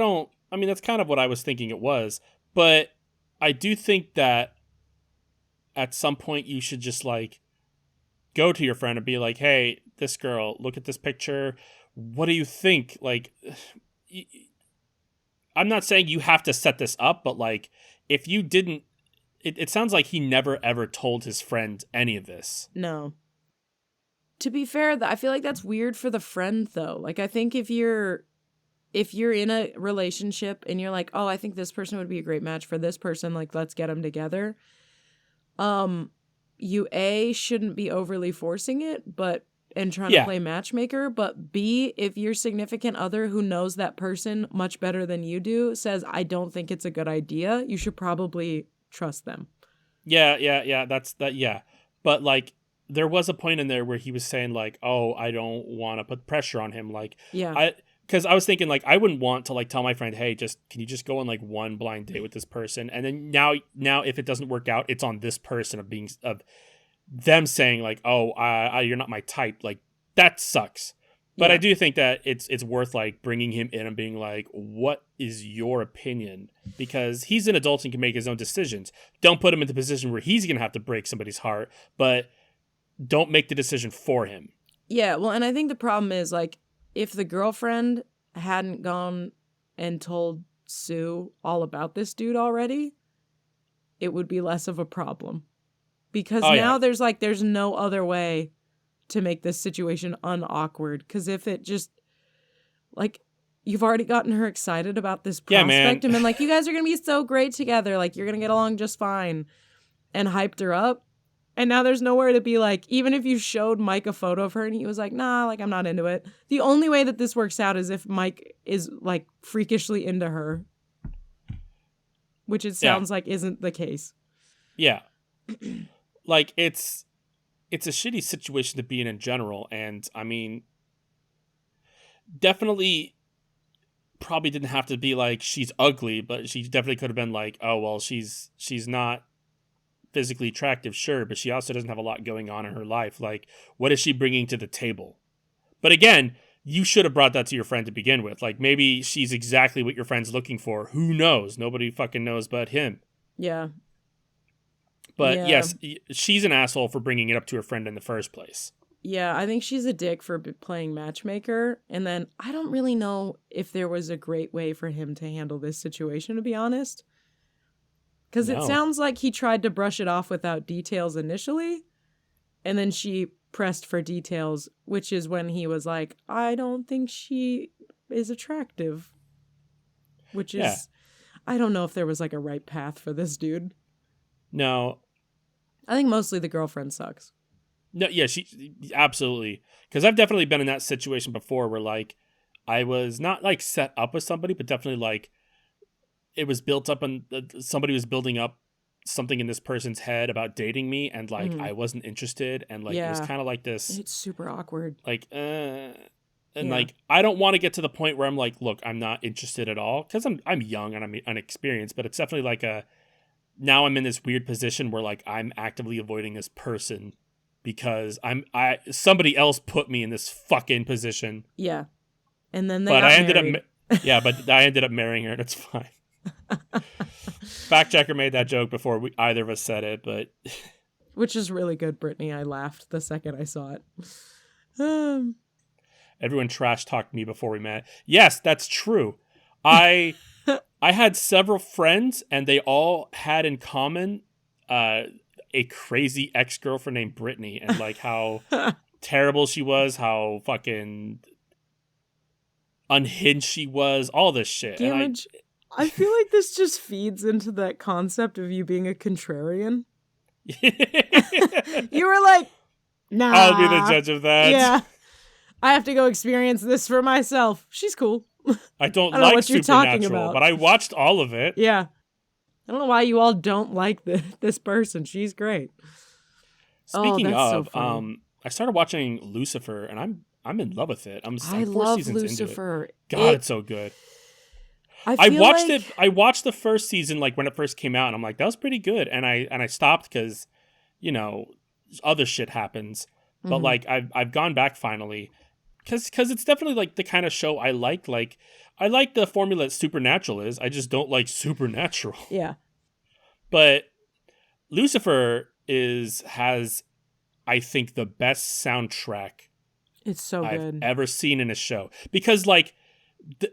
mean, that's kind of what I was thinking it was. But I do think that at some point you should just like go to your friend and be like, hey, this girl, look at this picture. What do you think? Like, I'm not saying you have to set this up, but like, if you didn't, it sounds like he never ever told his friend any of this. No. To be fair, I feel like that's weird for the friend though. Like, I think if you're in a relationship and you're like, oh, I think this person would be a great match for this person, like, let's get them together. You shouldn't be overly forcing it, and trying to play matchmaker, but B, if your significant other who knows that person much better than you do says, I don't think it's a good idea, you should probably trust them. Yeah, that's that, yeah. But like, there was a point in there where he was saying like, oh, I don't want to put pressure on him. Like, yeah. Because I was thinking, like, I wouldn't want to, like, tell my friend, hey, can you just go on, like, one blind date with this person? And then now if it doesn't work out, it's on this person of them saying, like, oh, you're not my type. Like, that sucks. But yeah. I do think that it's worth, like, bringing him in and being like, what is your opinion? Because he's an adult and can make his own decisions. Don't put him in the position where he's going to have to break somebody's heart, but don't make the decision for him. Yeah, well, and I think the problem is, like, if the girlfriend hadn't gone and told Sue all about this dude already, it would be less of a problem. Because now there's no other way to make this situation unawkward. Because if it just, like, you've already gotten her excited about this prospect and been like, you guys are going to be so great together. Like, you're going to get along just fine. And hyped her up. And now there's nowhere to be like, even if you showed Mike a photo of her and he was like, nah, like, I'm not into it. The only way that this works out is if Mike is, like, freakishly into her. Which it sounds like isn't the case. Yeah. Like, it's a shitty situation to be in general. And, I mean, definitely probably didn't have to be like, she's ugly, but she definitely could have been like, oh, well, she's not physically attractive, sure, but she also doesn't have a lot going on in her life. Like, what is she bringing to the table? But again, you should have brought that to your friend to begin with. Like, maybe she's exactly what your friend's looking for. Who knows? Nobody fucking knows but him. Yeah. But yes, she's an asshole for bringing it up to her friend in the first place. Yeah, I think she's a dick for playing matchmaker. And then I don't really know if there was a great way for him to handle this situation, to be honest. Because it No. sounds like he tried to brush it off without details initially. And then she pressed for details, which is when he was like, I don't think she is attractive. Which is, Yeah. I don't know if there was like a right path for this dude. No. I think mostly the girlfriend sucks. No, yeah, she absolutely. Because I've definitely been in that situation before where like I was not like set up with somebody, but definitely like it was built up and somebody was building up something in this person's head about dating me, and like I wasn't interested, and like it was kind of like this. It's super awkward. Like, and like I don't want to get to the point where I'm like, look, I'm not interested at all because I'm young and I'm inexperienced, but it's definitely like now I'm in this weird position where like I'm actively avoiding this person because somebody else put me in this fucking position. Yeah. And then but I ended up marrying her, and it's fine. Fact checker made that joke before either of us said it, but which is really good, Brittany. I laughed the second I saw it. Everyone trash talked me before we met. Yes, that's true. I had several friends, and they all had in common a crazy ex-girlfriend named Brittany, and like how terrible she was, how fucking unhinged she was, all this shit. Damage. I feel like this just feeds into that concept of you being a contrarian. You were like, nah. I'll be the judge of that. Yeah. I have to go experience this for myself. She's cool. I don't know like what you're talking Supernatural, about. but I watched all of it. Yeah. I don't know why you all don't like this person. She's great. Speaking so of, funny. I started watching Lucifer, and I'm in love with it. I'm I 4 love seasons Lucifer. into it. God, it's so good. I watched it. I watched the first season like when it first came out, and I'm like, that was pretty good. And I stopped because, you know, other shit happens. But like I've gone back finally, because it's definitely like the kind of show I like. Like I like the formula that Supernatural is. I just don't like Supernatural. Yeah. But Lucifer has I think the best soundtrack It's so I've good. ever seen in a show, because like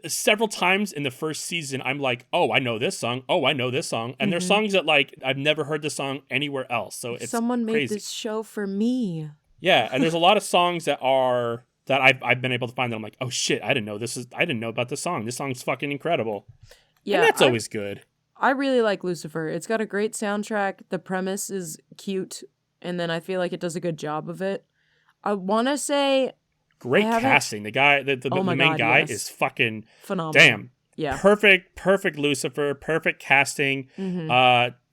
several times in the first season I'm like, oh, I know this song, and there's songs that like I've never heard the song anywhere else, so it's someone made crazy. this show for me. Yeah, and there's a lot of songs that I've been able to find that I'm like, oh shit, I didn't know about this song. This song's fucking incredible. Yeah, and that's always good. I really like Lucifer. It's got a great soundtrack. The premise is cute, and then I feel like it does a good job of it. I want to say great casting. The guy, the main guy is fucking phenomenal. Damn. Yeah. Perfect Lucifer, perfect casting.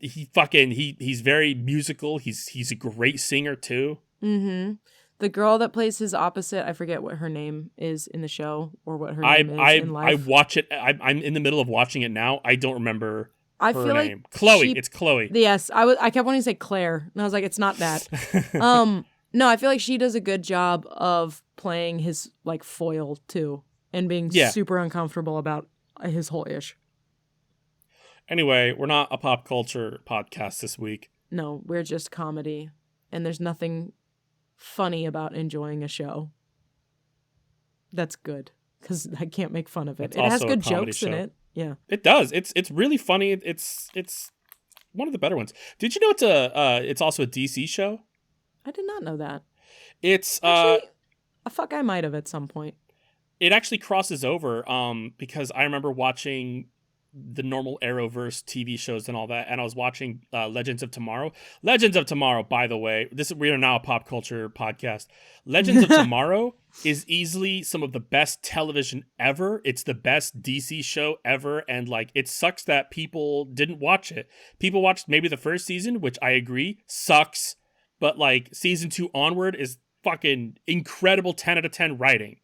He's very musical. He's a great singer too. The girl that plays his opposite, I forget what her name is in the show or what her name is in life. I watch it. I'm in the middle of watching it now. I don't remember her name. Like Chloe. It's Chloe. Yes, I kept wanting to say Claire, and I was like, it's not that. No, I feel like she does a good job of playing his like foil too, and being super uncomfortable about his whole ish. Anyway, we're not a pop culture podcast this week. No, we're just comedy, and there's nothing funny about enjoying a show. That's good, because I can't make fun of it. It has good jokes in it. Yeah, it does. It's really funny. It's one of the better ones. Did you know it's also a DC show? I did not know that. It's actually, I might have at some point. It actually crosses over because I remember watching the normal Arrowverse TV shows and all that, and I was watching Legends of Tomorrow. Legends of Tomorrow, by the way, we are now a pop culture podcast. Legends of Tomorrow is easily some of the best television ever. It's the best DC show ever, and like it sucks that people didn't watch it. People watched maybe the first season, which I agree sucks, but like season 2 onward is fucking incredible 10 out of 10 writing.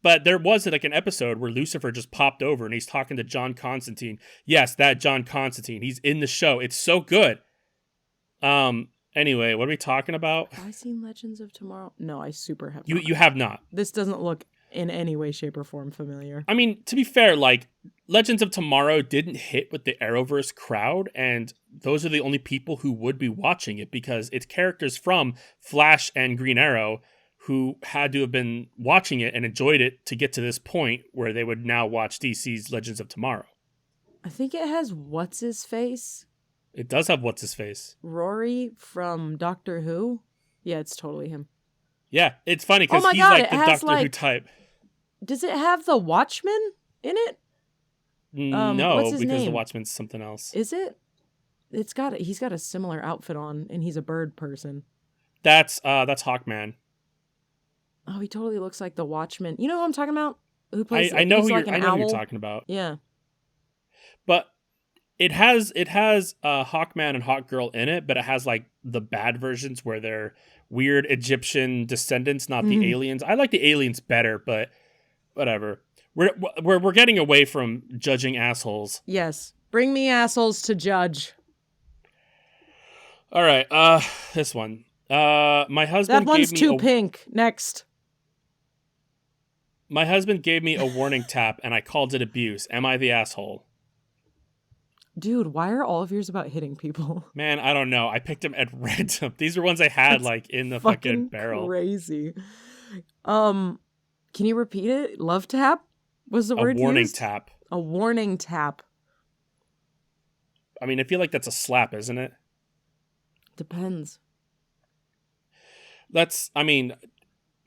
But there was like an episode where Lucifer just popped over and he's talking to John Constantine. Yes, that John Constantine. He's in the show. It's so good. Anyway, what are we talking about? Have I seen Legends of Tomorrow? No, I super have not. You have not. This doesn't look in any way, shape, or form familiar. I mean, to be fair, like Legends of Tomorrow didn't hit with the Arrowverse crowd, and those are the only people who would be watching it because it's characters from Flash and Green Arrow who had to have been watching it and enjoyed it to get to this point where they would now watch DC's Legends of Tomorrow. I think it has what's his face? It does have what's his face. Rory from Doctor Who? Yeah, it's totally him. Yeah, it's funny because he's God, like the Doctor Who type. Does it have the Watchman in it? No, what's his because name? the Watchman's something else. Is it? He's got a similar outfit on, and he's a bird person. That's Hawkman. Oh, he totally looks like the Watchman. You know who I'm talking about? Who plays? I know who like I know who you're talking about. Yeah, but it has Hawkman and Hawkgirl in it, but it has like the bad versions where they're weird Egyptian descendants, not the aliens. I like the aliens better, but whatever. We're getting away from judging assholes. Yes, bring me assholes to judge. All right, this one. My husband. That one's gave too me pink. Next. My husband gave me a warning tap, and I called it abuse. Am I the asshole? Dude, why are all of yours about hitting people? Man, I don't know. I picked them at random. These are ones I had like in the fucking barrel. Crazy. Can you repeat it? Love tap was the word used? A warning used? tap. A warning tap. I mean, I feel like that's a slap, isn't it? Depends.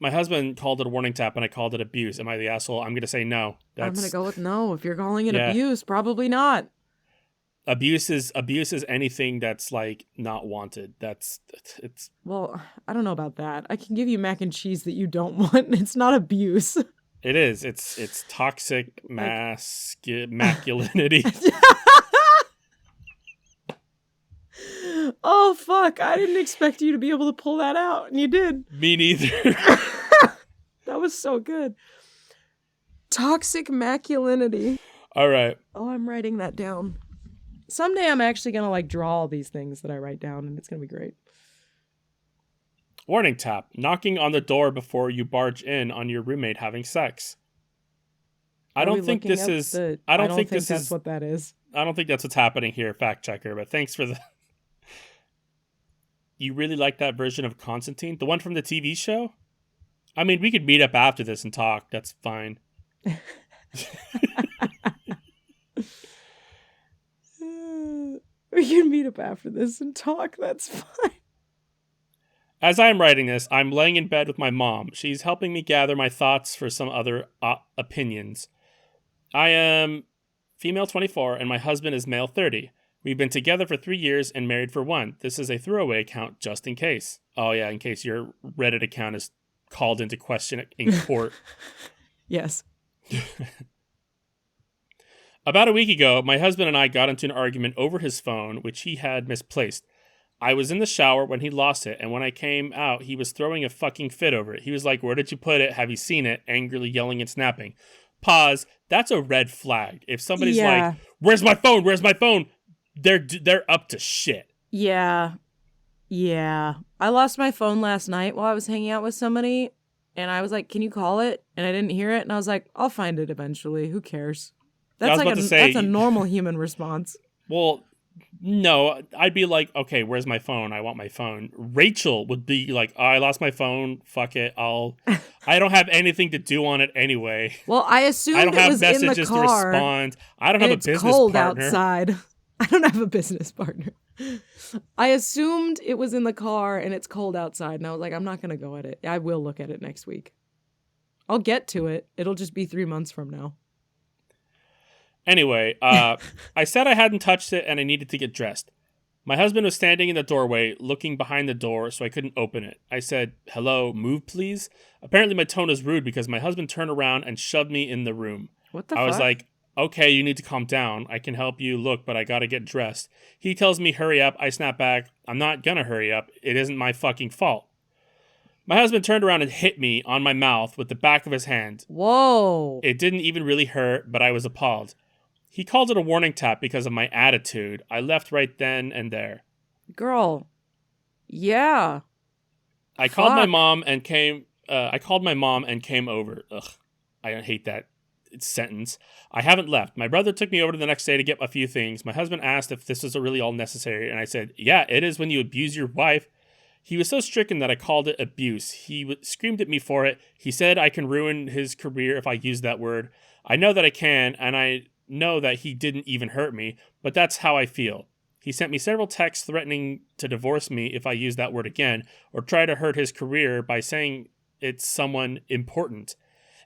My husband called it a warning tap and I called it abuse. Am I the asshole? I'm going to say no. I'm going to go with no. If you're calling it abuse, probably not. Abuse is anything that's like not wanted. It's. Well, I don't know about that. I can give you mac and cheese that you don't want. It's not abuse. It is. It's toxic masculinity. Oh, fuck. I didn't expect you to be able to pull that out, and you did. Me neither. That was so good. Toxic masculinity. All right. Oh, I'm writing that down. Someday I'm actually going to like draw all these things that I write down, and it's going to be great. Warning tap. Knocking on the door before you barge in on your roommate having sex. I don't think this is that's what that is. I don't think that's what's happening here, fact checker, but thanks for the... You really like that version of Constantine? The one from the TV show? I mean, we could meet up after this and talk. That's fine. We can meet up after this and talk. That's fine. As I am writing this, I'm laying in bed with my mom. She's helping me gather my thoughts for some other opinions. I am female 24 and my husband is male 30. We've been together for 3 years and married for 1. This is a throwaway account just in case. Oh yeah, in case your Reddit account is called into question in court. Yes. About a week ago, my husband and I got into an argument over his phone, which he had misplaced. I was in the shower when he lost it, and when I came out, he was throwing a fucking fit over it. He was like, "Where did you put it? Have you seen it?" Angrily yelling and snapping. Pause. That's a red flag. If somebody's like, "Where's my phone? Where's my phone?" They're up to shit. Yeah. I lost my phone last night while I was hanging out with somebody, and I was like, "Can you call it?" And I didn't hear it, and I was like, "I'll find it eventually. Who cares?" That's that's a normal human response. Well, no, I'd be like, "Okay, where's my phone? I want my phone." Rachel would be like, "Oh, I lost my phone. Fuck it. I don't have anything to do on it anyway." Well, I assumed I don't it have was in the messages to car. respond. I don't have a business cold partner. Outside. I don't have a business partner. I assumed it was in the car and it's cold outside, and I was like, I'm not going to go at it. I will look at it next week. I'll get to it. It'll just be 3 months from now. Anyway, I said I hadn't touched it and I needed to get dressed. My husband was standing in the doorway, looking behind the door, so I couldn't open it. I said, "Hello, move please." Apparently my tone was rude because my husband turned around and shoved me in the room. What the fuck? I was like, "Okay, you need to calm down. I can help you look, but I gotta get dressed." He tells me, "Hurry up." I snap back, "I'm not gonna hurry up. It isn't my fucking fault." My husband turned around and hit me on my mouth with the back of his hand. Whoa. It didn't even really hurt, but I was appalled. He called it a warning tap because of my attitude. I left right then and there. Girl. Yeah. I called my mom and came over. Ugh. I hate that sentence. I haven't left. My brother took me over to the next day to get a few things. My husband asked if this was really all necessary, and I said, "Yeah, it is when you abuse your wife." He was so stricken that I called it abuse. He screamed at me for it. He said I can ruin his career if I use that word. I know that I can, and I know that he didn't even hurt me, but that's how I feel. He sent me several texts threatening to divorce me if I use that word again, or try to hurt his career by saying it's someone important.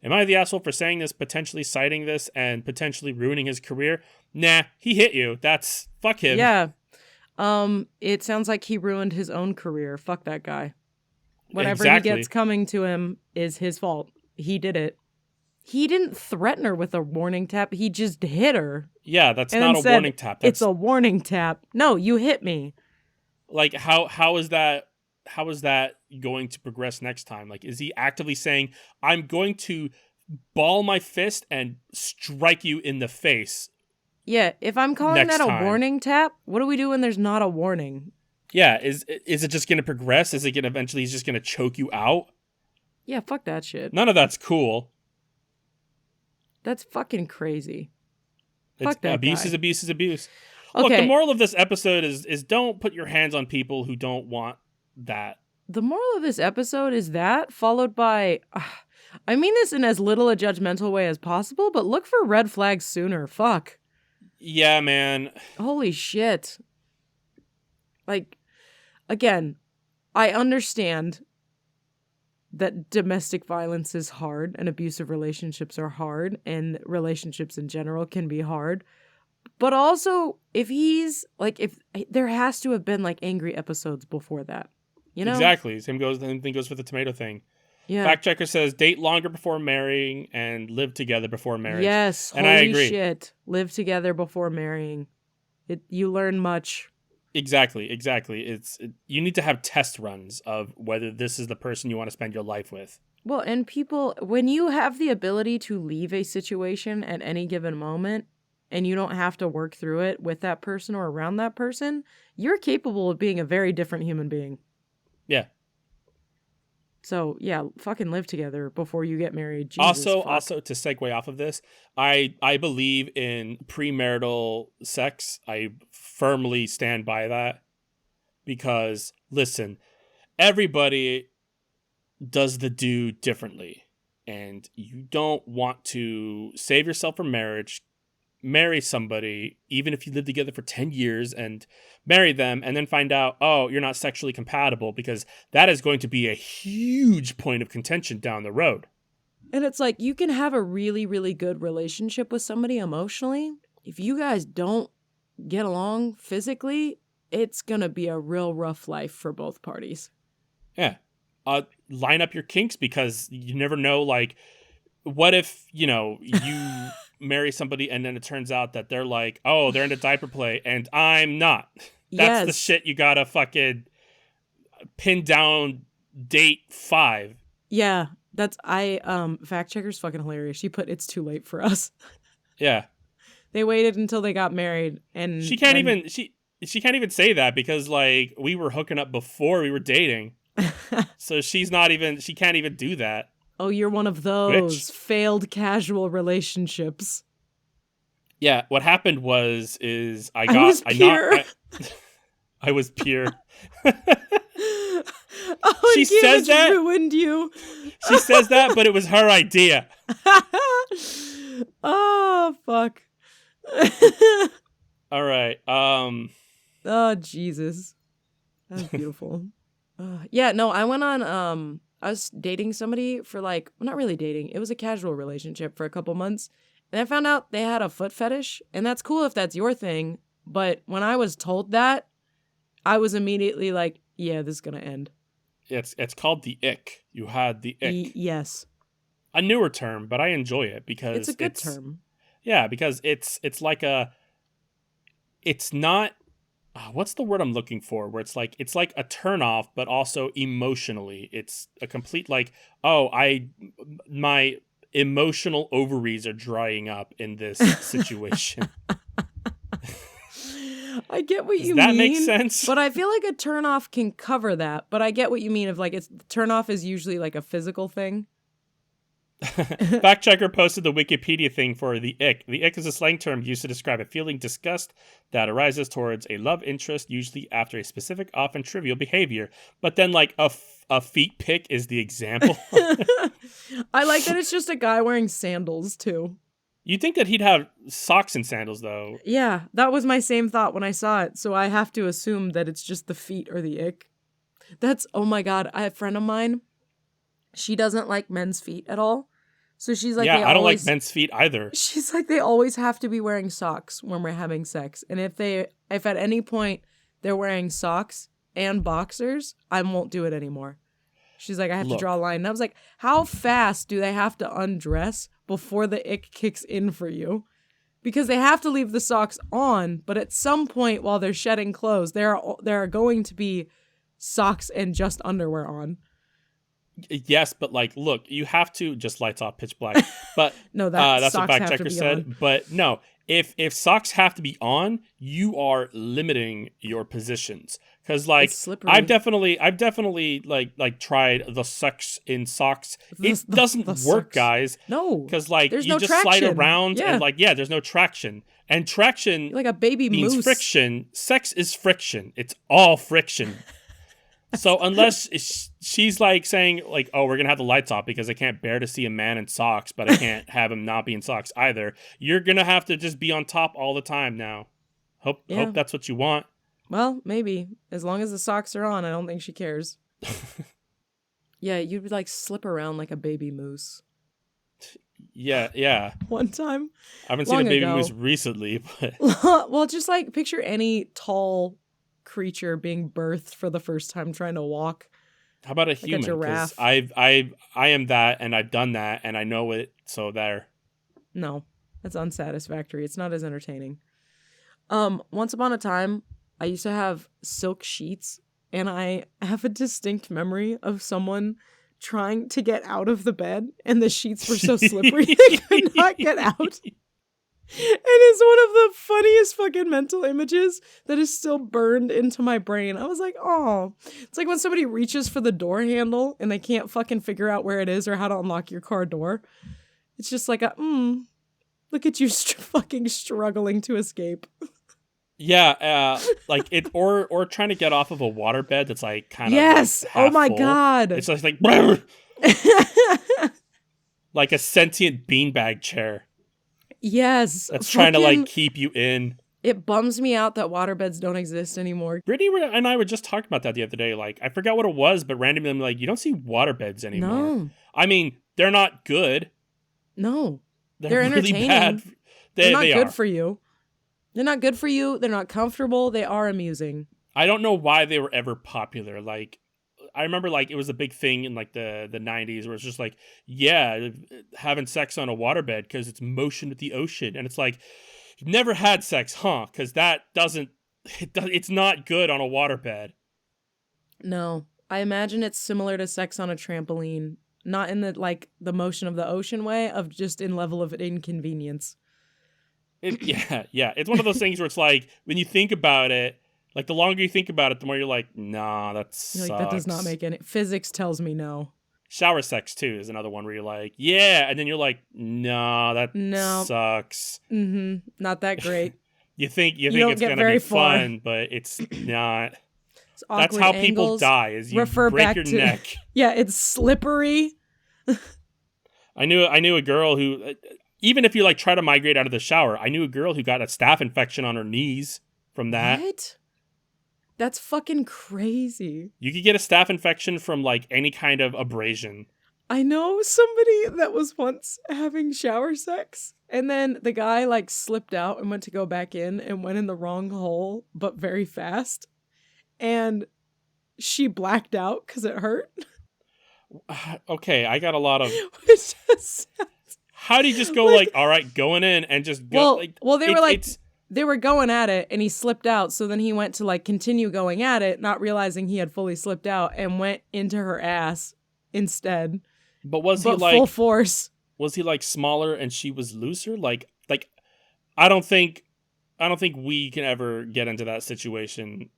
Am I the asshole for saying this, potentially citing this, and potentially ruining his career? Nah, he hit you. Fuck him. Yeah. It sounds like he ruined his own career. Fuck that guy. Whatever he gets coming to him is his fault. He did it. He didn't threaten her with a warning tap. He just hit her. Yeah, that's not a warning tap. It's a warning tap. No, you hit me. Like, how is that going to progress next time? Like, is he actively saying, I'm going to ball my fist and strike you in the face? Yeah, if I'm calling that a warning tap, what do we do when there's not a warning? Yeah, is it just going to progress? Is it going to eventually he's just going to choke you out? Yeah, fuck that shit. None of that's cool. That's fucking crazy. Fuck that abuse guy. is abuse is abuse. Okay. Look, the moral of this episode is don't put your hands on people who don't want that. The moral of this episode is that, followed by, I mean this in as little a judgmental way as possible, but look for red flags sooner. Fuck. Yeah, man. Holy shit. Like, again, I understand that domestic violence is hard and abusive relationships are hard and relationships in general can be hard. But also, if there has to have been like angry episodes before that, you know? Exactly. Same thing goes with the tomato thing. Yeah. Fact checker says date longer before marrying and live together before marriage. Yes. And holy I agree. Shit. Live together before marrying. You learn much. Exactly. You need to have test runs of whether this is the person you want to spend your life with. Well, and people, when you have the ability to leave a situation at any given moment and you don't have to work through it with that person or around that person, you're capable of being a very different human being. Yeah. So, yeah, fucking live together before you get married. Jesus, also to segue off of this, I believe in premarital sex. I firmly stand by that because, listen, everybody does the do differently, and you don't want to save yourself from marriage, marry somebody, even if you live together for 10 years and marry them and then find out, oh, you're not sexually compatible, because that is going to be a huge point of contention down the road. And it's like, you can have a really, really good relationship with somebody emotionally. If you guys don't get along physically, it's going to be a real rough life for both parties. Yeah. Line up your kinks, because you never know, like, what if, you marry somebody and then it turns out that they're like, oh, they're into diaper play and I'm not. That's the shit you gotta fucking pin down date 5. Yeah, fact checker's fucking hilarious. She put it's too late for us. Yeah. They waited until they got married, and she can't even say that because like we were hooking up before we were dating. So she can't even do that. Oh, you're one of those failed casual relationships. Yeah, what happened was I was pure. Oh, she says that ruined you. She says that, but it was her idea. Oh, fuck. All right. Oh, Jesus. That was beautiful. Yeah, no, I went on I was dating somebody for not really dating. It was a casual relationship for a couple months. And I found out they had a foot fetish. And that's cool if that's your thing. But when I was told that, I was immediately like, yeah, this is going to end. It's called the ick. You had the ick. Yes. A newer term, but I enjoy it because it's a good term. Yeah, because it's not... what's the word I'm looking for? Where it's like a turnoff, but also emotionally, it's a complete my emotional ovaries are drying up in this situation. I get what you mean. Does that make sense? But I feel like a turnoff can cover that. But I get what you mean. Turnoff is usually like a physical thing. Fact checker posted the Wikipedia thing for the ick. The ick is a slang term used to describe a feeling disgust that arises towards a love interest, usually after a specific, often trivial behavior. But then, like, a feet pic is the example. I like that it's just a guy wearing sandals, too. You'd think that he'd have socks and sandals, though. Yeah, that was my same thought when I saw it, so I have to assume that it's just the feet or the ick. Oh my god, I have a friend of mine, she doesn't like men's feet at all. So she's like, yeah, I don't like men's feet either. She's like, they always have to be wearing socks when we're having sex. And if at any point they're wearing socks and boxers, I won't do it anymore. She's like, I have to draw a line. And I was like, how fast do they have to undress before the ick kicks in for you? Because they have to leave the socks on, but at some point while they're shedding clothes, there are going to be socks and just underwear on. Yes, but like, look, you have to just lights off, pitch black. But no, that's what fact checker said. On. But no, if socks have to be on, you are limiting your positions. Because like, I've definitely like tried the sex in socks. It doesn't work, guys. No, because like there's you no just traction. slide around and like there's no traction. And traction, you're like a baby means moose. Friction. Sex is friction. It's all friction. So unless she's like saying like, oh, we're going to have the lights off because I can't bear to see a man in socks, but I can't have him not be in socks either. You're going to have to just be on top all the time now. Hope that's what you want. Well, maybe. As long as the socks are on, I don't think she cares. Yeah, you'd like slip around like a baby moose. Yeah. One time. I haven't seen a baby moose recently, but well, just like picture any tall creature being birthed for the first time trying to walk. How about a human? A giraffe. I am that, and I've done that, and I know it. So there. No, that's unsatisfactory. It's not as entertaining. Once upon a time, I used to have silk sheets, and I have a distinct memory of someone trying to get out of the bed, and the sheets were so slippery they could not get out. And it's one of the funniest fucking mental images that is still burned into my brain. I was like, oh. It's like when somebody reaches for the door handle and they can't fucking figure out where it is or how to unlock your car door. It's just like look at you fucking struggling to escape. Yeah, like it, or trying to get off of a waterbed that's like kind of yes. Like oh my full. God. It's just like like a sentient beanbag chair. Yes. That's trying to like keep you in. It bums me out that waterbeds don't exist anymore. Brittany and I were just talking about that the other day. Like, I forgot what it was, but randomly I'm like, you don't see waterbeds anymore. No. I mean, they're not good. No. They're really entertaining. bad. They're not good for you. They're not good for you. They're not comfortable. They are amusing. I don't know why they were ever popular. Like, I remember like it was a big thing in like the 90s where it's just like, yeah, having sex on a waterbed because it's motion with the ocean. And it's like, you've never had sex, huh? Because it's not good on a waterbed. No, I imagine it's similar to sex on a trampoline, not in the motion of the ocean way, of just in level of inconvenience. Yeah. It's one of those things where it's like, when you think about it, like, the longer you think about it, the more you're like, nah, that sucks. Like, that does not make any... Physics tells me no. Shower sex, too, is another one where you're like, yeah, and then you're like, nah, that sucks. Mm-hmm. Not that great. you think it's going to be fun, but it's not. It's That's how angles. People die, is you break your neck. Yeah, it's slippery. I knew a girl who, even if you, like, try to migrate out of the shower, I knew a girl who got a staph infection on her knees from that. What? That's fucking crazy. You could get a staph infection from, like, any kind of abrasion. I know somebody that was once having shower sex, and then the guy, like, slipped out and went to go back in and went in the wrong hole, but very fast. And she blacked out because it hurt. Okay, I got a lot of... Which just sounds... How do you just go, like, all right, going in and just go... Well, they were like... They were going at it, and he slipped out, so then he went to, like, continue going at it, not realizing he had fully slipped out, and went into her ass instead. But was he, like... full force. Was he, like, smaller and she was looser? Like, I don't think we can ever get into that situation.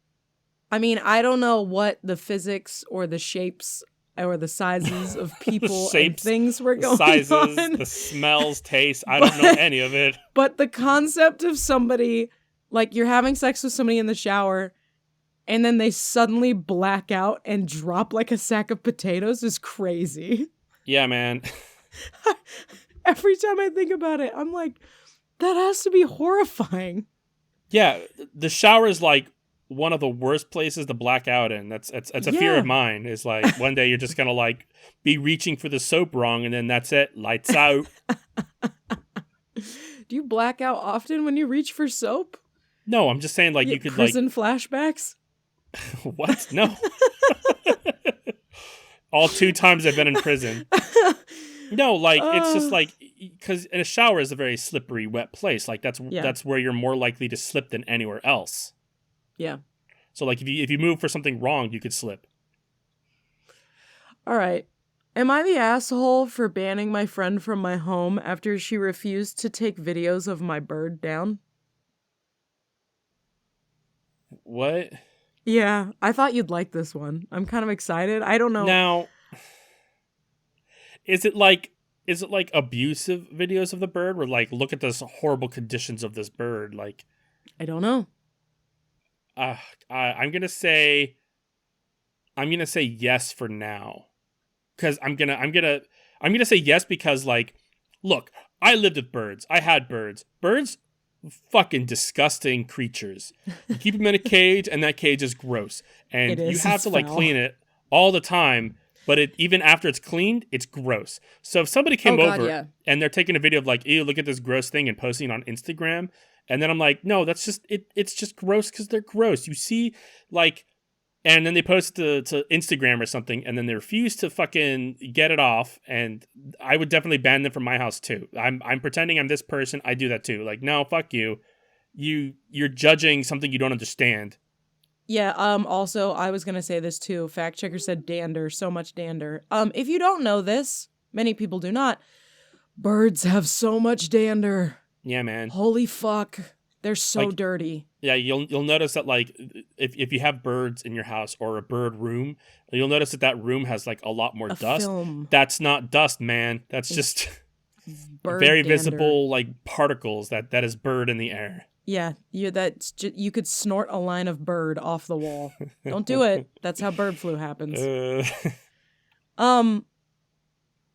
I mean, I don't know what the physics or the shapes or the sizes of people and Shapes, things were going sizes, on. the smells, tastes. I don't know any of it. But the concept of somebody, like you're having sex with somebody in the shower and then they suddenly black out and drop like a sack of potatoes is crazy. Yeah, man. Every time I think about it, I'm like, that has to be horrifying. Yeah, the shower is like one of the worst places to black out in. That's a fear of mine. Is like one day you're just gonna like be reaching for the soap wrong, and then that's it, lights out. Do you black out often when you reach for soap? No, I'm just saying like you could prison flashbacks. What? No. All 2 times I've been in prison. No, like it's just like because in a shower is a very slippery, wet place. Like that's where you're more likely to slip than anywhere else. Yeah. So like if you move for something wrong, you could slip. All right. Am I the asshole for banning my friend from my home after she refused to take videos of my bird down? What? Yeah, I thought you'd like this one. I'm kind of excited. I don't know. Now, is it like abusive videos of the bird, where like look at this horrible conditions of this bird? Like, I don't know. I'm gonna say yes for now, because I'm gonna say yes because like, look, I lived with birds. I had birds. Birds, fucking disgusting creatures. You keep them in a cage, and that cage is gross, and you have to like clean it all the time. But even after it's cleaned, it's gross. So if somebody came over and they're taking a video of like, ew, look at this gross thing and posting it on Instagram, and then I'm like, no, that's just it. It's just gross because they're gross. You see, like, and then they post it to Instagram or something, and then they refuse to fucking get it off. And I would definitely ban them from my house too. I'm pretending I'm this person. I do that too. Like, no, fuck you. You're judging something you don't understand. Yeah, also, I was gonna say this too. Fact checker said dander, so much dander. If you don't know this, many people do not, birds have so much dander. Yeah, man. Holy fuck. They're so dirty. Yeah, you'll notice that like if you have birds in your house or a bird room, you'll notice that room has like a lot more dust. Film. That's not dust, man. That's just very visible like particles that is bird in the air. Yeah, you could snort a line of bird off the wall. Don't do it. That's how bird flu happens.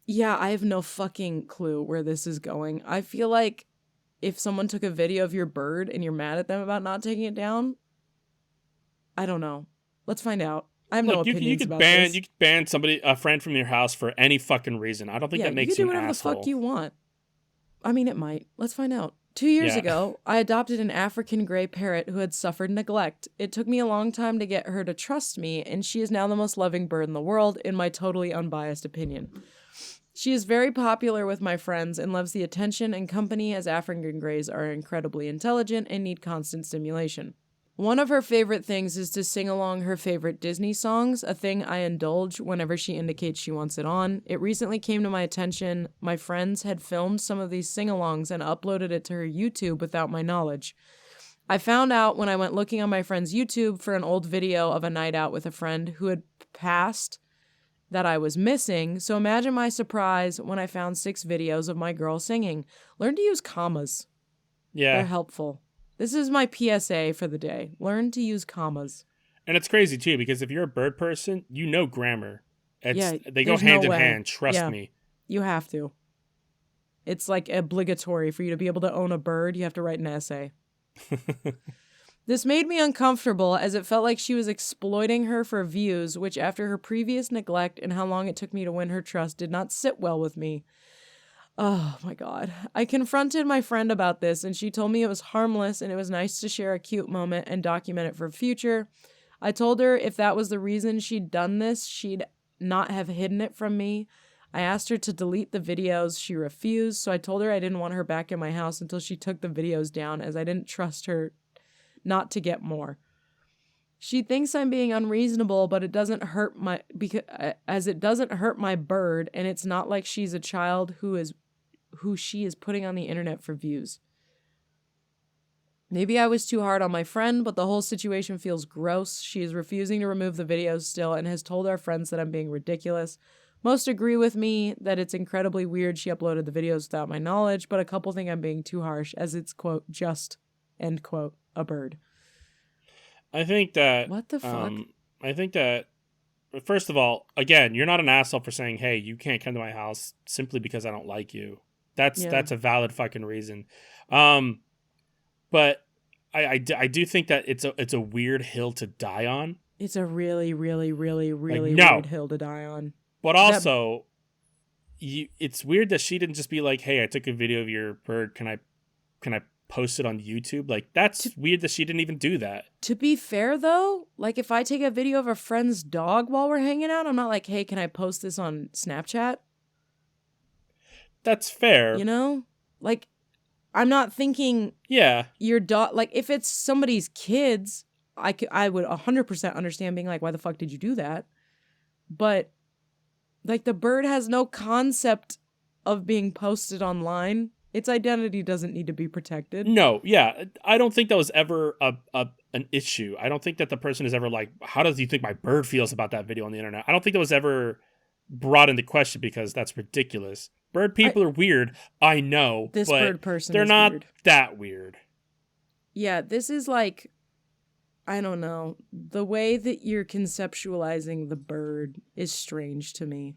Yeah, I have no fucking clue where this is going. I feel like if someone took a video of your bird and you're mad at them about not taking it down, I don't know. Let's find out. I have no opinions about this. You could ban a friend from your house for any fucking reason. I don't think that makes you an asshole. You can do whatever the fuck you want. I mean, it might. Let's find out. 2 years ago, I adopted an African gray parrot who had suffered neglect. It took me a long time to get her to trust me, and she is now the most loving bird in the world, in my totally unbiased opinion. She is very popular with my friends and loves the attention and company, as African grays are incredibly intelligent and need constant stimulation. One of her favorite things is to sing along her favorite Disney songs, a thing I indulge whenever she indicates she wants it on. It recently came to my attention my friends had filmed some of these sing-alongs and uploaded it to her YouTube without my knowledge. I found out when I went looking on my friend's YouTube for an old video of a night out with a friend who had passed that I was missing, so imagine my surprise when I found 6 videos of my girl singing. Learn to use commas. Yeah. They're helpful. This is my PSA for the day. Learn to use commas. And it's crazy, too, because if you're a bird person, you know grammar. They go hand in hand, trust me. You have to. It's like obligatory for you to be able to own a bird. You have to write an essay. This made me uncomfortable as it felt like she was exploiting her for views, which after her previous neglect and how long it took me to win her trust did not sit well with me. Oh my God. I confronted my friend about this and she told me it was harmless and it was nice to share a cute moment and document it for future. I told her if that was the reason she'd done this, she'd not have hidden it from me. I asked her to delete the videos. She refused, so I told her I didn't want her back in my house until she took the videos down as I didn't trust her not to get more. She thinks I'm being unreasonable, but it doesn't hurt it doesn't hurt my bird, and it's not like she's a child who she is putting on the internet for views. Maybe I was too hard on my friend, but the whole situation feels gross. She is refusing to remove the videos still and has told our friends that I'm being ridiculous. Most agree with me that it's incredibly weird she uploaded the videos without my knowledge, but a couple think I'm being too harsh as it's, quote, just, end quote, a bird. I think that... What the fuck? I think that, first of all, again, you're not an asshole for saying, hey, you can't come to my house simply because I don't like you. That's a valid fucking reason. But I do think that it's a weird hill to die on. It's a really, really, really, really no. weird hill to die on. But also, it's weird that she didn't just be like, hey, I took a video of your bird. Can I post it on YouTube? Like, that's weird that she didn't even do that. To be fair, though, like, if I take a video of a friend's dog while we're hanging out, I'm not like, hey, can I post this on Snapchat? That's fair. You know? Like, I'm not thinking your dog, like, if it's somebody's kids, I would 100% understand being like, why the fuck did you do that? But, like, the bird has no concept of being posted online. Its identity doesn't need to be protected. No, yeah. I don't think that was ever an issue. I don't think that the person is ever like, how does he think my bird feels about that video on the internet? I don't think that was ever brought into question because that's ridiculous. Bird people are weird, I know, this but bird person they're is not weird. that weird. Yeah, this is like, I don't know. The way that you're conceptualizing the bird is strange to me.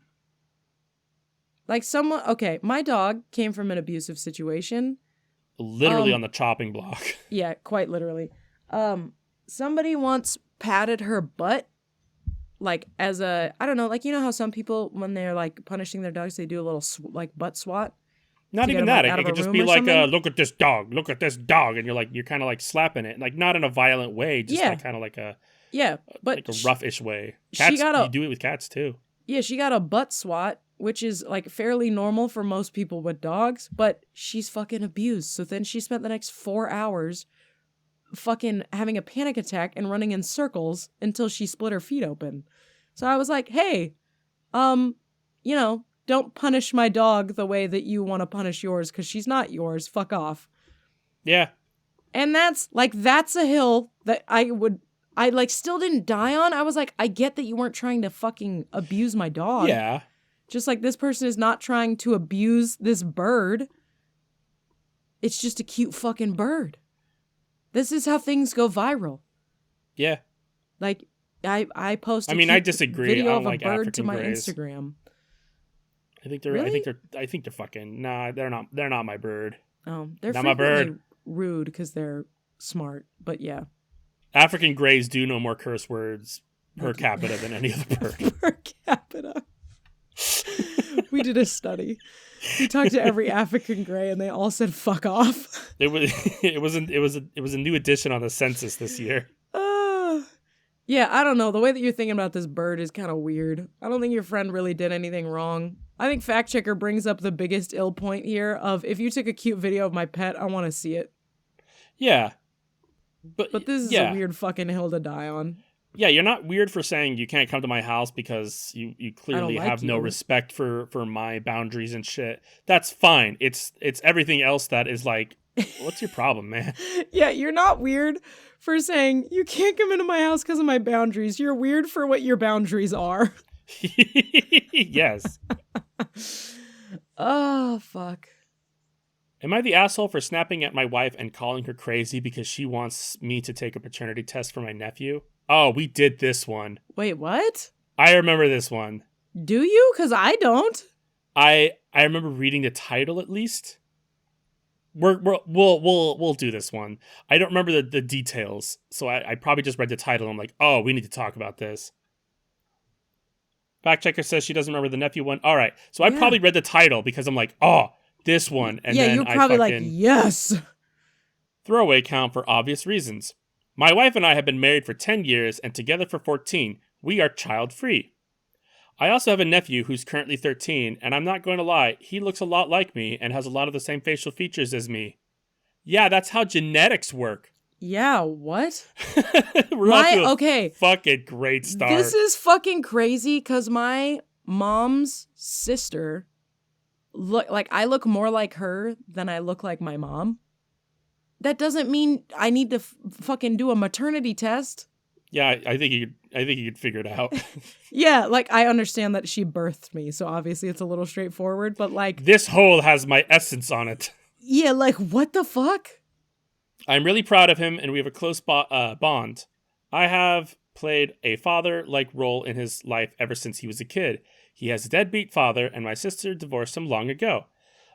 Like okay, my dog came from an abusive situation. Literally on the chopping block. Yeah, quite literally. Somebody once patted her butt, like as a, I don't know, like, you know how some people, when they're like punishing their dogs, they do a little like butt swat? Not even that. It could just be like, look at this dog, and you're kind of like slapping it, like not in a violent way, just like kind of like a but like a roughish way. Cats, you do it with cats too. Yeah, she got a butt swat, which is like fairly normal for most people with dogs, but she's fucking abused. So then she spent the next 4 hours fucking having a panic attack and running in circles until she split her feet open. So I was like, hey, you know, don't punish my dog the way that you want to punish yours, because she's not yours. Fuck off. Yeah. And that's a hill that I like still didn't die on. I was like, I get that you weren't trying to fucking abuse my dog. Yeah. Just like this person is not trying to abuse this bird. It's just a cute fucking bird. This is how things go viral. Yeah. Like, I posted I disagree. video I of a like bird African to my greys. Instagram. I think they're really? I think they're fucking, nah, they're not my bird. Oh, they're not my bird. Rude because they're smart, but yeah. African greys do know more curse words per capita than any other bird. Per capita. We did a study. We talked to every African gray, and they all said "fuck off." It was a new addition on the census this year. Yeah, I don't know. The way that you're thinking about this bird is kind of weird. I don't think your friend really did anything wrong. I think Fact Checker brings up the biggest ill point here of, if you took a cute video of my pet, I want to see it. Yeah. But this is a weird fucking hill to die on. Yeah, you're not weird for saying you can't come to my house because you clearly have no respect for my boundaries and shit. That's fine. It's everything else that is like, what's your problem, man? Yeah, you're not weird for saying you can't come into my house because of my boundaries. You're weird for what your boundaries are. Yes. Oh, fuck. Am I the asshole for snapping at my wife and calling her crazy because she wants me to take a paternity test for my nephew? Oh, we did this one. Wait, what? I remember this one. Do you? Because I don't. I remember reading the title at least. We'll do this one. I don't remember the details, so I probably just read the title and I'm like, oh, we need to talk about this. Fact Checker says she doesn't remember the nephew one. All right, so I probably read the title because I'm like, oh, this one, and then you're probably like, yes. Throwaway count for obvious reasons. My wife and I have been married for 10 years and together for 14. We are child-free. I also have a nephew who's currently 13, and I'm not going to lie, he looks a lot like me and has a lot of the same facial features as me. Yeah, that's how genetics work. Yeah, what? Okay. Fucking great start. This is fucking crazy because my mom's sister, I look more like her than I look like my mom. that doesn't mean I need to fucking do a maternity test. Yeah, I think you could figure it out. Yeah, like, I understand that she birthed me, so obviously it's a little straightforward, but like, This hole has my essence on it. yeah, like, what the fuck? I'm really proud of him, and we have a close bond. I have played a father-like role in his life ever since he was a kid. He has a deadbeat father, and my sister divorced him long ago.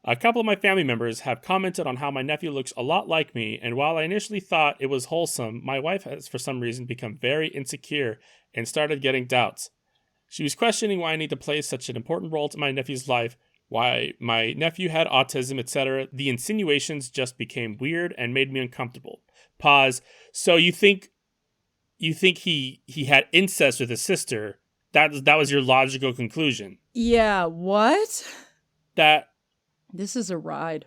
A couple of my family members have commented on how my nephew looks a lot like me, and while I initially thought it was wholesome, my wife has for some reason become very insecure and started getting doubts. She was questioning why I need to play such an important role in my nephew's life, why my nephew had autism, etc. The insinuations just became weird and made me uncomfortable. Pause. So you think he had incest with his sister? That was your logical conclusion? Yeah, what? That This is a ride.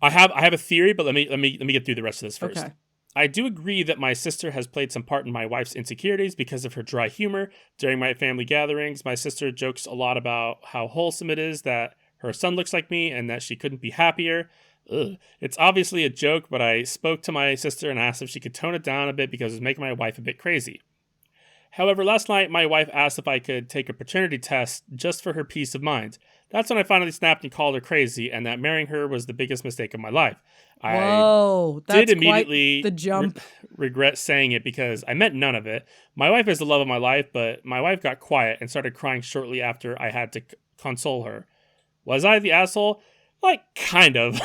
I have a theory, but let me get through the rest of this first. Okay. I do agree that my sister has played some part in my wife's insecurities because of her dry humor. During my family gatherings, my sister jokes a lot about how wholesome it is that her son looks like me and that she couldn't be happier. Ugh. It's obviously a joke, but I spoke to my sister and asked if she could tone it down a bit because it was making my wife a bit crazy. However, last night my wife asked if I could take a paternity test just for her peace of mind. That's when I finally snapped and called her crazy, and that marrying her was the biggest mistake of my life. Whoa, I that's did immediately quite the jump. regret saying it because I meant none of it. My wife is the love of my life, but my wife got quiet and started crying shortly after I had to console her. Was I the asshole? Like, kind of.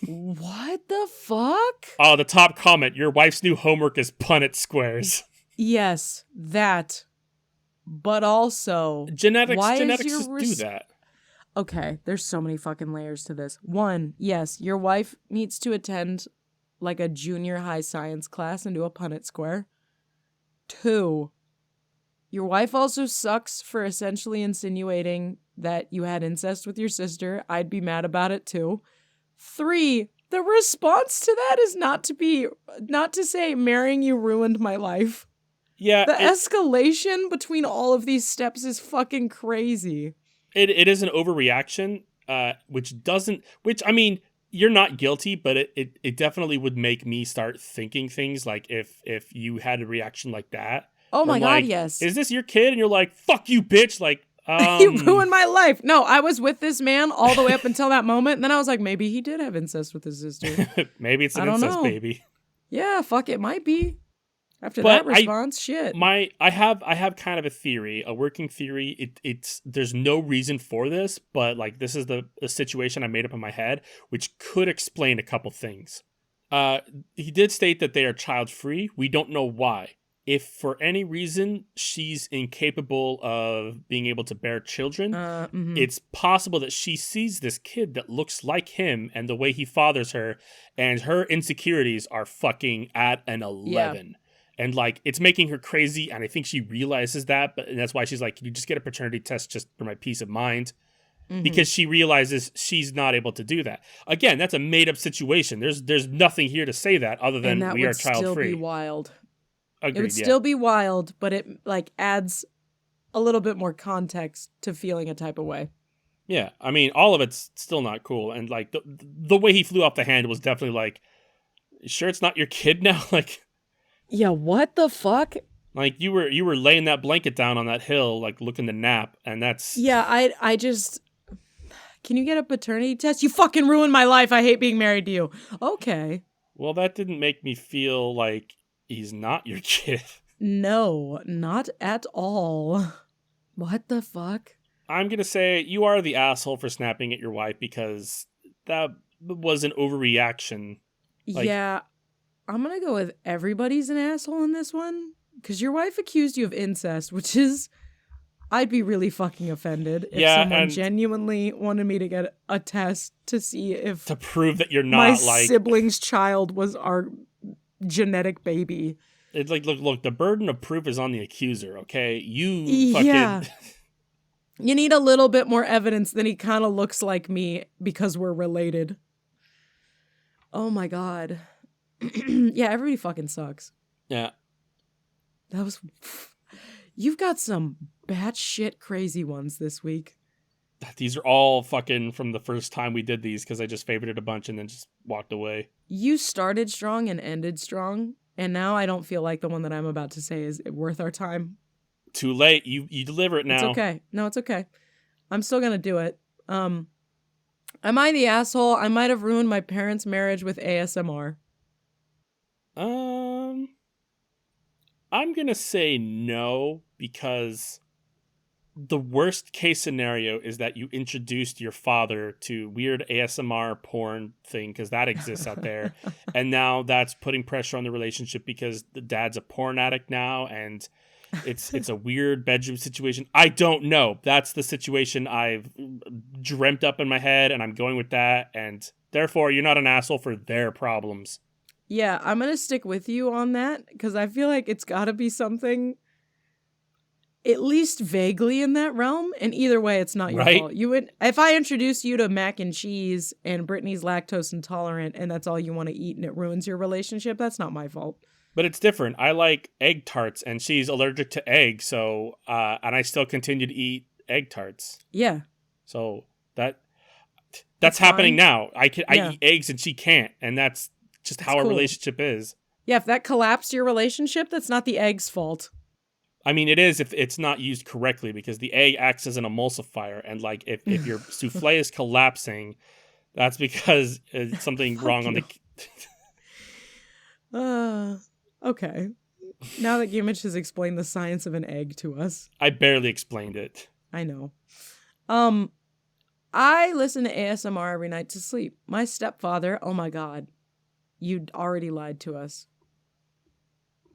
What the fuck? Oh, the top comment. Your wife's new homework is Punnett squares. Yes, that. But also, Genetics your just do that. Okay, there's so many fucking layers to this. One, yes, your wife needs to attend like a junior high science class and do a Punnett square. Two, your wife also sucks for essentially insinuating that you had incest with your sister. I'd be mad about it too. Three, the response to that is not to say marrying you ruined my life. Yeah. The escalation between all of these steps is fucking crazy. It is an overreaction, which I mean, you're not guilty, but it definitely would make me start thinking things like if you had a reaction like that. Oh my like, God, yes. Is this your kid? And you're like, fuck you, bitch. Like, You ruined my life. No, I was with this man all the way up until that moment. And then I was like, maybe he did have incest with his sister. Maybe it's an incest baby. Yeah, fuck, it might be. After that response, shit. I have kind of a theory, a working theory. It's there's no reason for this, but like this is the situation I made up in my head, which could explain a couple things. He did state that they are child free. We don't know why. If for any reason she's incapable of being able to bear children, it's possible that she sees this kid that looks like him and the way he fathers her, and her insecurities are fucking at an 11. Yeah. And, like, it's making her crazy, and I think she realizes that, and that's why she's like, can you just get a paternity test just for my peace of mind? Mm-hmm. Because she realizes she's not able to do that. Again, that's a made-up situation. There's nothing here to say that other than we are child-free. And that would still be wild. Agreed, it would still be wild, but it, like, adds a little bit more context to feeling a type of way. Yeah, I mean, all of it's still not cool, and, like, the way he flew off the handle was definitely like, sure it's not your kid now? Like... Yeah, what the fuck? Like, you were laying that blanket down on that hill, like, looking to nap, and that's... Yeah, I just... Can you get a paternity test? You fucking ruined my life. I hate being married to you. Okay. Well, that didn't make me feel like he's not your kid. No, not at all. What the fuck? I'm gonna say you are the asshole for snapping at your wife because that was an overreaction. Like, yeah. I'm going to go with everybody's an asshole in this one. Because your wife accused you of incest, which is... I'd be really fucking offended if someone genuinely wanted me to get a test to see if... To prove that you're not my like... sibling's child was our genetic baby. It's like, look, the burden of proof is on the accuser, okay? You fucking... Yeah. You need a little bit more evidence than he kind of looks like me because we're related. Oh my God. Yeah, everybody fucking sucks. Yeah. That was... You've got some batshit crazy ones this week. these are all fucking from the first time we did these because I just favorited a bunch and then just walked away. You started strong and ended strong, and now I don't feel like the one that I'm about to say is worth our time. Too late. You deliver it now. It's okay. No, it's okay. I'm still gonna do it. Am I the asshole? I might have ruined my parents' marriage with ASMR. I'm gonna say no, because the worst case scenario is that you introduced your father to weird ASMR porn thing, because that exists out there, and now that's putting pressure on the relationship because the dad's a porn addict now, and it's a weird bedroom situation. I don't know. That's the situation I've dreamt up in my head, and I'm going with that, and therefore you're not an asshole for their problems. Yeah, I'm gonna stick with you on that, because I feel like it's gotta be something at least vaguely in that realm, and either way, it's not your fault. You would, if I introduced you to mac and cheese and Brittany's lactose intolerant, and that's all you want to eat, and it ruins your relationship, that's not my fault. But it's different. I like egg tarts, and she's allergic to egg, so and I still continue to eat egg tarts. Yeah. So that's happening now. I eat eggs and she can't, and that's just how our relationship is. Yeah, if that collapsed your relationship, that's not the egg's fault. I mean, it is if it's not used correctly, because the egg acts as an emulsifier, and like if your souffle is collapsing, that's because it's something wrong on the. Okay. Now that Gimich has explained the science of an egg to us, I barely explained it. I know. I listen to ASMR every night to sleep. My stepfather, oh my God, you'd already lied to us.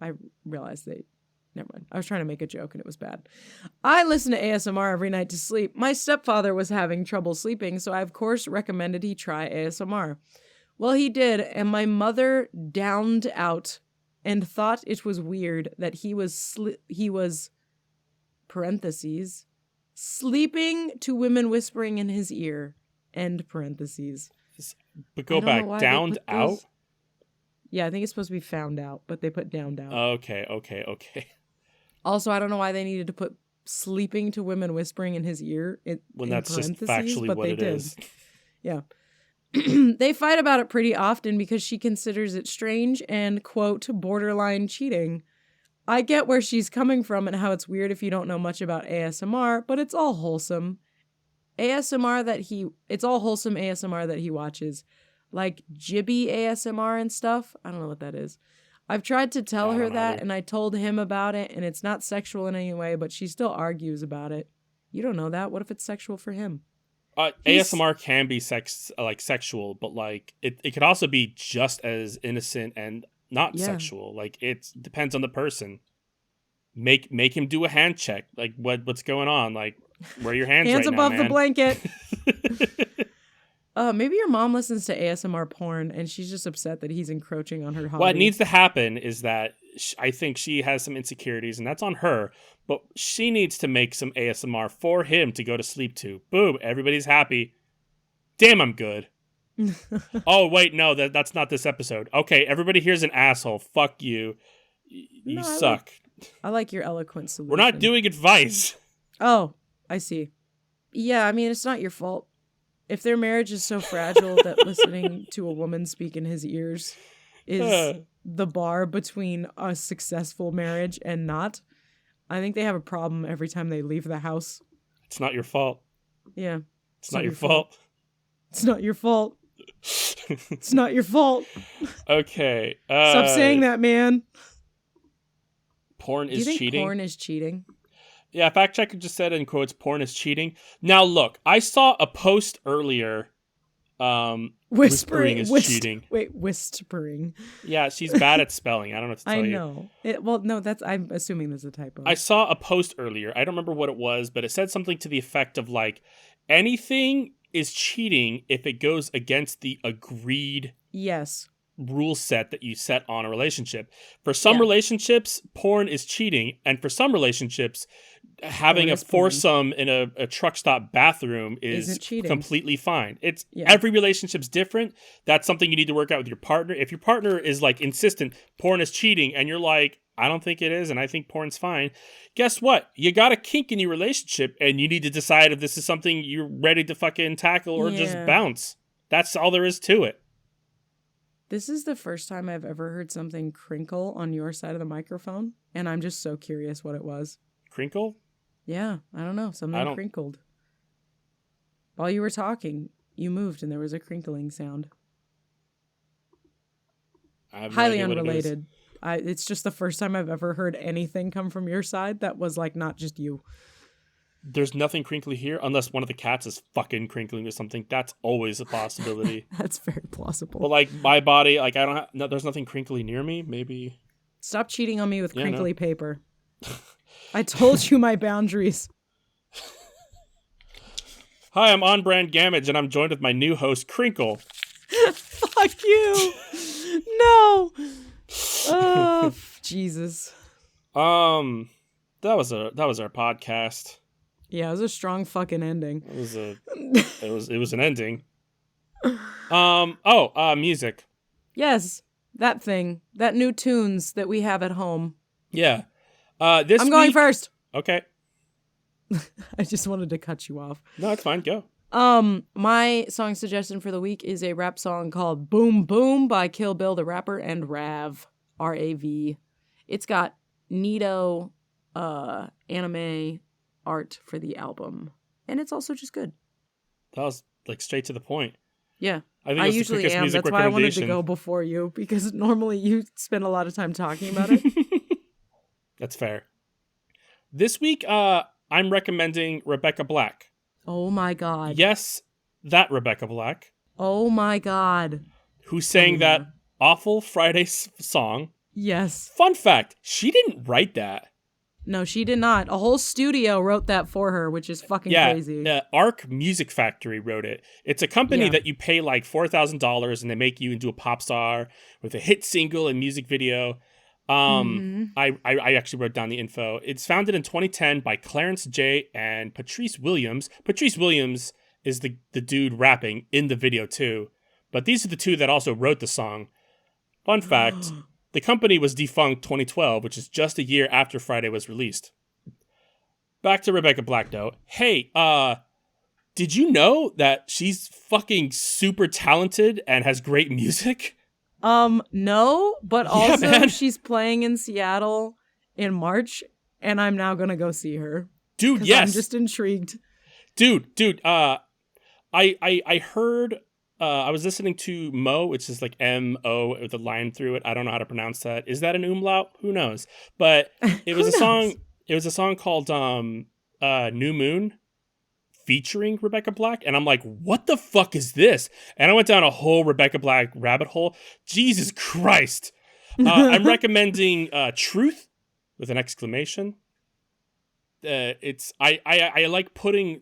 I realized never mind. I was trying to make a joke and it was bad. I listen to ASMR every night to sleep. My stepfather was having trouble sleeping, so I of course recommended he try ASMR. Well, he did, and my mother downed out and thought it was weird that he was parentheses sleeping to women whispering in his ear, end parentheses. But go back, downed out? Yeah, I think it's supposed to be found out, but they put downed out. Okay. Also, I don't know why they needed to put sleeping to women whispering in his ear when that's just factually what it is. Yeah. They fight about it pretty often because she considers it strange and, quote, borderline cheating. I get where she's coming from and how it's weird if you don't know much about ASMR, but it's all wholesome. It's all wholesome ASMR that he watches. Like Jibby ASMR and stuff. I don't know what that is. I've tried to tell her that, and I told him about it, and it's not sexual in any way, but she still argues about it. You don't know that. What if it's sexual for him? ASMR can be sexual, but like it could also be just as innocent and not sexual. Like it depends on the person. Make him do a hand check. Like what's going on? Like where are your hands? Hands right above now, the blanket. Maybe your mom listens to ASMR porn and she's just upset that he's encroaching on her hobby. What needs to happen is that I think she has some insecurities, and that's on her. But she needs to make some ASMR for him to go to sleep to. Boom, everybody's happy. Damn, I'm good. Oh, wait, no, that's not this episode. Okay, everybody here's an asshole. Fuck you. You suck. I like your eloquent solution. We're not doing advice. Oh, I see. Yeah, I mean, it's not your fault. If their marriage is so fragile that listening to a woman speak in his ears is the bar between a successful marriage and not, I think they have a problem every time they leave the house. It's not your fault. Yeah. It's not your fault. It's not your fault. It's not your fault. Okay. Stop saying that, man. Porn is cheating. Do you think porn is cheating? Yeah, fact checker just said in quotes, porn is cheating. Now look, I saw a post earlier. Whispering is cheating. Wait, whispering. Yeah, she's bad at spelling. I don't know what to tell you. I know. Well, no, I'm assuming there's a typo. I saw a post earlier. I don't remember what it was, but it said something to the effect of like, anything is cheating if it goes against the agreed rule set that you set on a relationship. For some relationships, porn is cheating, and for some relationships, having a foursome in a truck stop bathroom is completely fine. It's every relationship's different. That's something you need to work out with your partner. If your partner is like insistent, porn is cheating, and you're like, I don't think it is, and I think porn's fine. Guess what? You got a kink in your relationship, and you need to decide if this is something you're ready to fucking tackle or just bounce. That's all there is to it. This is the first time I've ever heard something crinkle on your side of the microphone, and I'm just so curious what it was. Crinkle? Yeah, I don't know. Something crinkled. While you were talking, you moved, and there was a crinkling sound. Highly unrelated. It's just the first time I've ever heard anything come from your side that was like not just you. There's nothing crinkly here unless one of the cats is fucking crinkling or something. That's always a possibility. That's very plausible. But like my body, like I don't have, no, there's nothing crinkly near me. Maybe. Stop cheating on me with crinkly paper. I told you my boundaries. Hi, I'm On Brand Gamage, and I'm joined with my new host, Crinkle. Fuck you. No. Oh, Jesus. That was our podcast. Yeah, it was a strong fucking ending. It was an ending. Music. Yes, that thing. That new tunes that we have at home. Yeah. I'm going first. Okay. I just wanted to cut you off. No, it's fine. Go. My song suggestion for the week is a rap song called Boom Boom by Kill Bill the Rapper and Rav, R-A-V. It's got neato anime art for the album, and it's also just good. That was like straight to the point. Yeah. I usually am. That's why I wanted to go before you, because normally you spend a lot of time talking about it. That's fair. This week, I'm recommending Rebecca Black. Oh my God. Yes, that Rebecca Black. Oh my God. Who sang that awful Friday song. Yes. Fun fact, she didn't write that. No, she did not. A whole studio wrote that for her, which is fucking crazy. Yeah, Arc Music Factory wrote it. It's a company that you pay like $4,000 and they make you into a pop star with a hit single and music video. I actually wrote down the info. It's founded in 2010 by Clarence J. and Patrice Williams. Patrice Williams is the dude rapping in the video too. But these are the two that also wrote the song. Fun fact, the company was defunct 2012, which is just a year after Friday was released. Back to Rebecca Black though. Hey, did you know that she's fucking super talented and has great music? No, but also she's playing in Seattle in March, and I'm now gonna go see her. Dude, yes. I'm just intrigued. Dude, I heard, I was listening to Mo, which is like M-O with a line through it. I don't know how to pronounce that. Is that an umlaut? Who knows? But it was a song called, New Moon, featuring Rebecca Black, and I'm like, what the fuck is this? And I went down a whole Rebecca Black rabbit hole. Jesus Christ. I'm recommending Truth with an exclamation. I like putting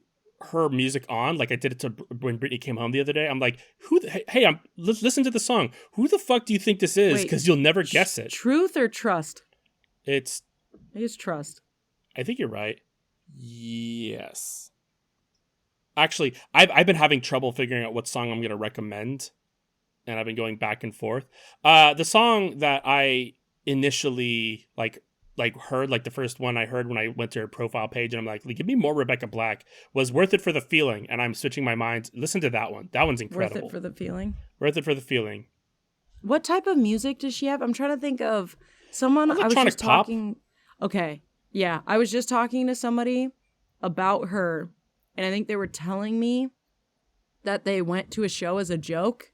her music on, like I did it to when Britney came home the other day. I'm like, listen to the song. Who the fuck do you think this is? Because you'll never guess it. Truth or Trust? I think it's Trust. I think you're right. Yes. Actually, I've been having trouble figuring out what song I'm going to recommend, and I've been going back and forth. The song that I initially heard, like the first one I heard when I went to her profile page, and I'm like, give me more Rebecca Black, was Worth It for the Feeling, and I'm switching my mind. Listen to that one. That one's incredible. Worth It for the Feeling? Worth It for the Feeling. What type of music does she have? I'm trying to think of someone. Electronic pop. Okay. Yeah, I was just talking to somebody about her, and I think they were telling me that they went to a show as a joke,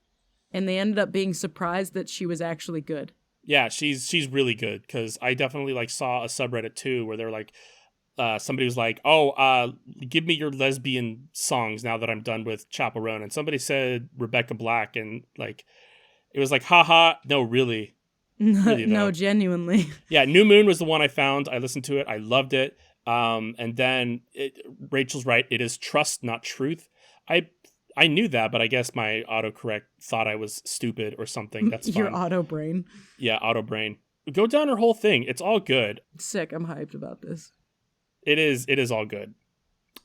and they ended up being surprised that she was actually good. Yeah, she's really good, because I definitely saw a subreddit too where they're like, somebody was like, give me your lesbian songs now that I'm done with Chaperone, and somebody said Rebecca Black, and it was like, haha, no, really. No, genuinely. Yeah, New Moon was the one I found. I listened to it. I loved it. And then Rachel's right. It is Trust, not Truth. I knew that, but I guess my autocorrect thought I was stupid or something. That's fine. Your auto brain. Yeah, auto brain. Go down her whole thing. It's all good. Sick. I'm hyped about this. It is all good.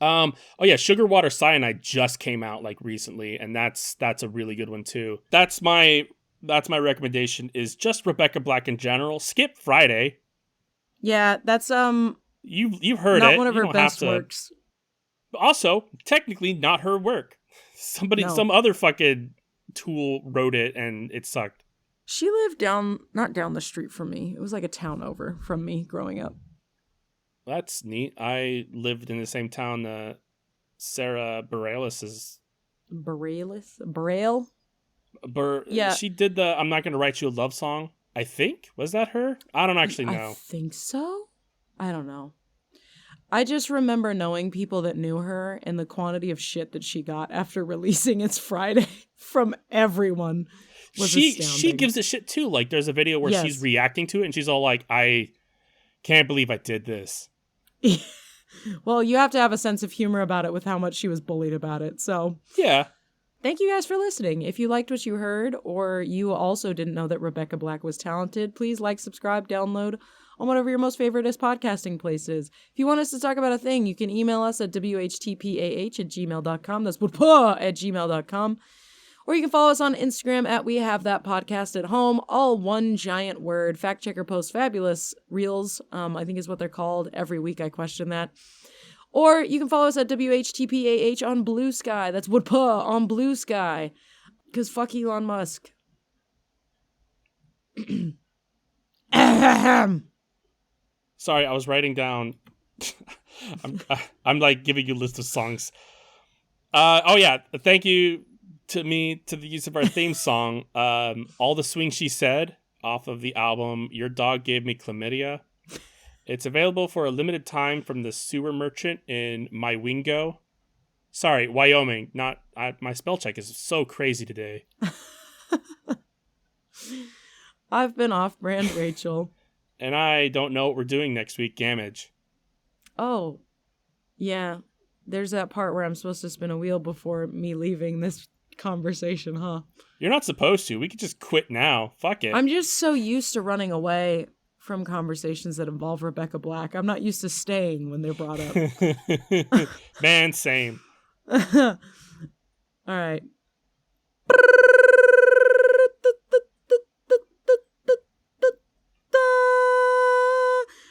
Sugar Water Cyanide just came out recently, and that's a really good one too. That's my recommendation, is just Rebecca Black in general. Skip Friday. Yeah, that's You've heard not it. one of You her don't have best to. works. Also, technically not her work. No. Some other fucking tool wrote it and it sucked. She lived not down the street from me. It was like a town over from me growing up. That's neat. I lived in the same town Sarah Bareilles is. Braille? Yeah. She did the I'm Not Gonna Write You a Love Song. I think. Was that her? I don't actually know. I think so. I don't know. I just remember knowing people that knew her and the quantity of shit that she got after releasing It's Friday from everyone was astounding. She gives a shit too. Like there's a video where she's reacting to it and she's all like, I can't believe I did this. Well, you have to have a sense of humor about it with how much she was bullied about it. So yeah. Thank you guys for listening. If you liked what you heard, or you also didn't know that Rebecca Black was talented, please like, subscribe, download on whatever your most favoriteest podcasting place is. If you want us to talk about a thing, you can email us at whtpah@gmail.com. That's at gmail.com. Or you can follow us on Instagram at We Have That Podcast at Home. All one giant word. Fact Checker posts fabulous reels, I think is what they're called. Every week I question that. Or you can follow us at WHTPAH on Blue Sky. That's on Blue Sky. Because fuck Elon Musk. Sorry, I was writing down. I'm like giving you a list of songs. Oh yeah, thank you to the use of our theme song. All the Swing She Said off of the album Your Dog Gave Me Chlamydia. It's available for a limited time from the Sewer Merchant in Mywingo. Sorry, Wyoming. My spell check is so crazy today. I've been off-brand, Rachel. And I don't know what we're doing next week, Gamage. Oh, yeah. There's that part where I'm supposed to spin a wheel before me leaving this conversation, huh? You're not supposed to. We could just quit now. Fuck it. I'm just so used to running away from conversations that involve Rebecca Black. I'm not used to staying when they're brought up. Man, same. All right.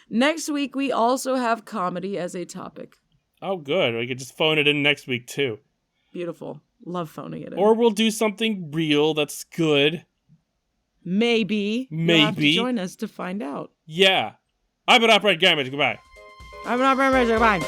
Next week, we also have comedy as a topic. Oh, good. We could just phone it in next week, too. Beautiful. Love phoning it in. Or we'll do something real that's good. Maybe. You'll have to join us to find out. Yeah. I've been Upright Gamage. Goodbye. I've been Upright Gamage. Goodbye.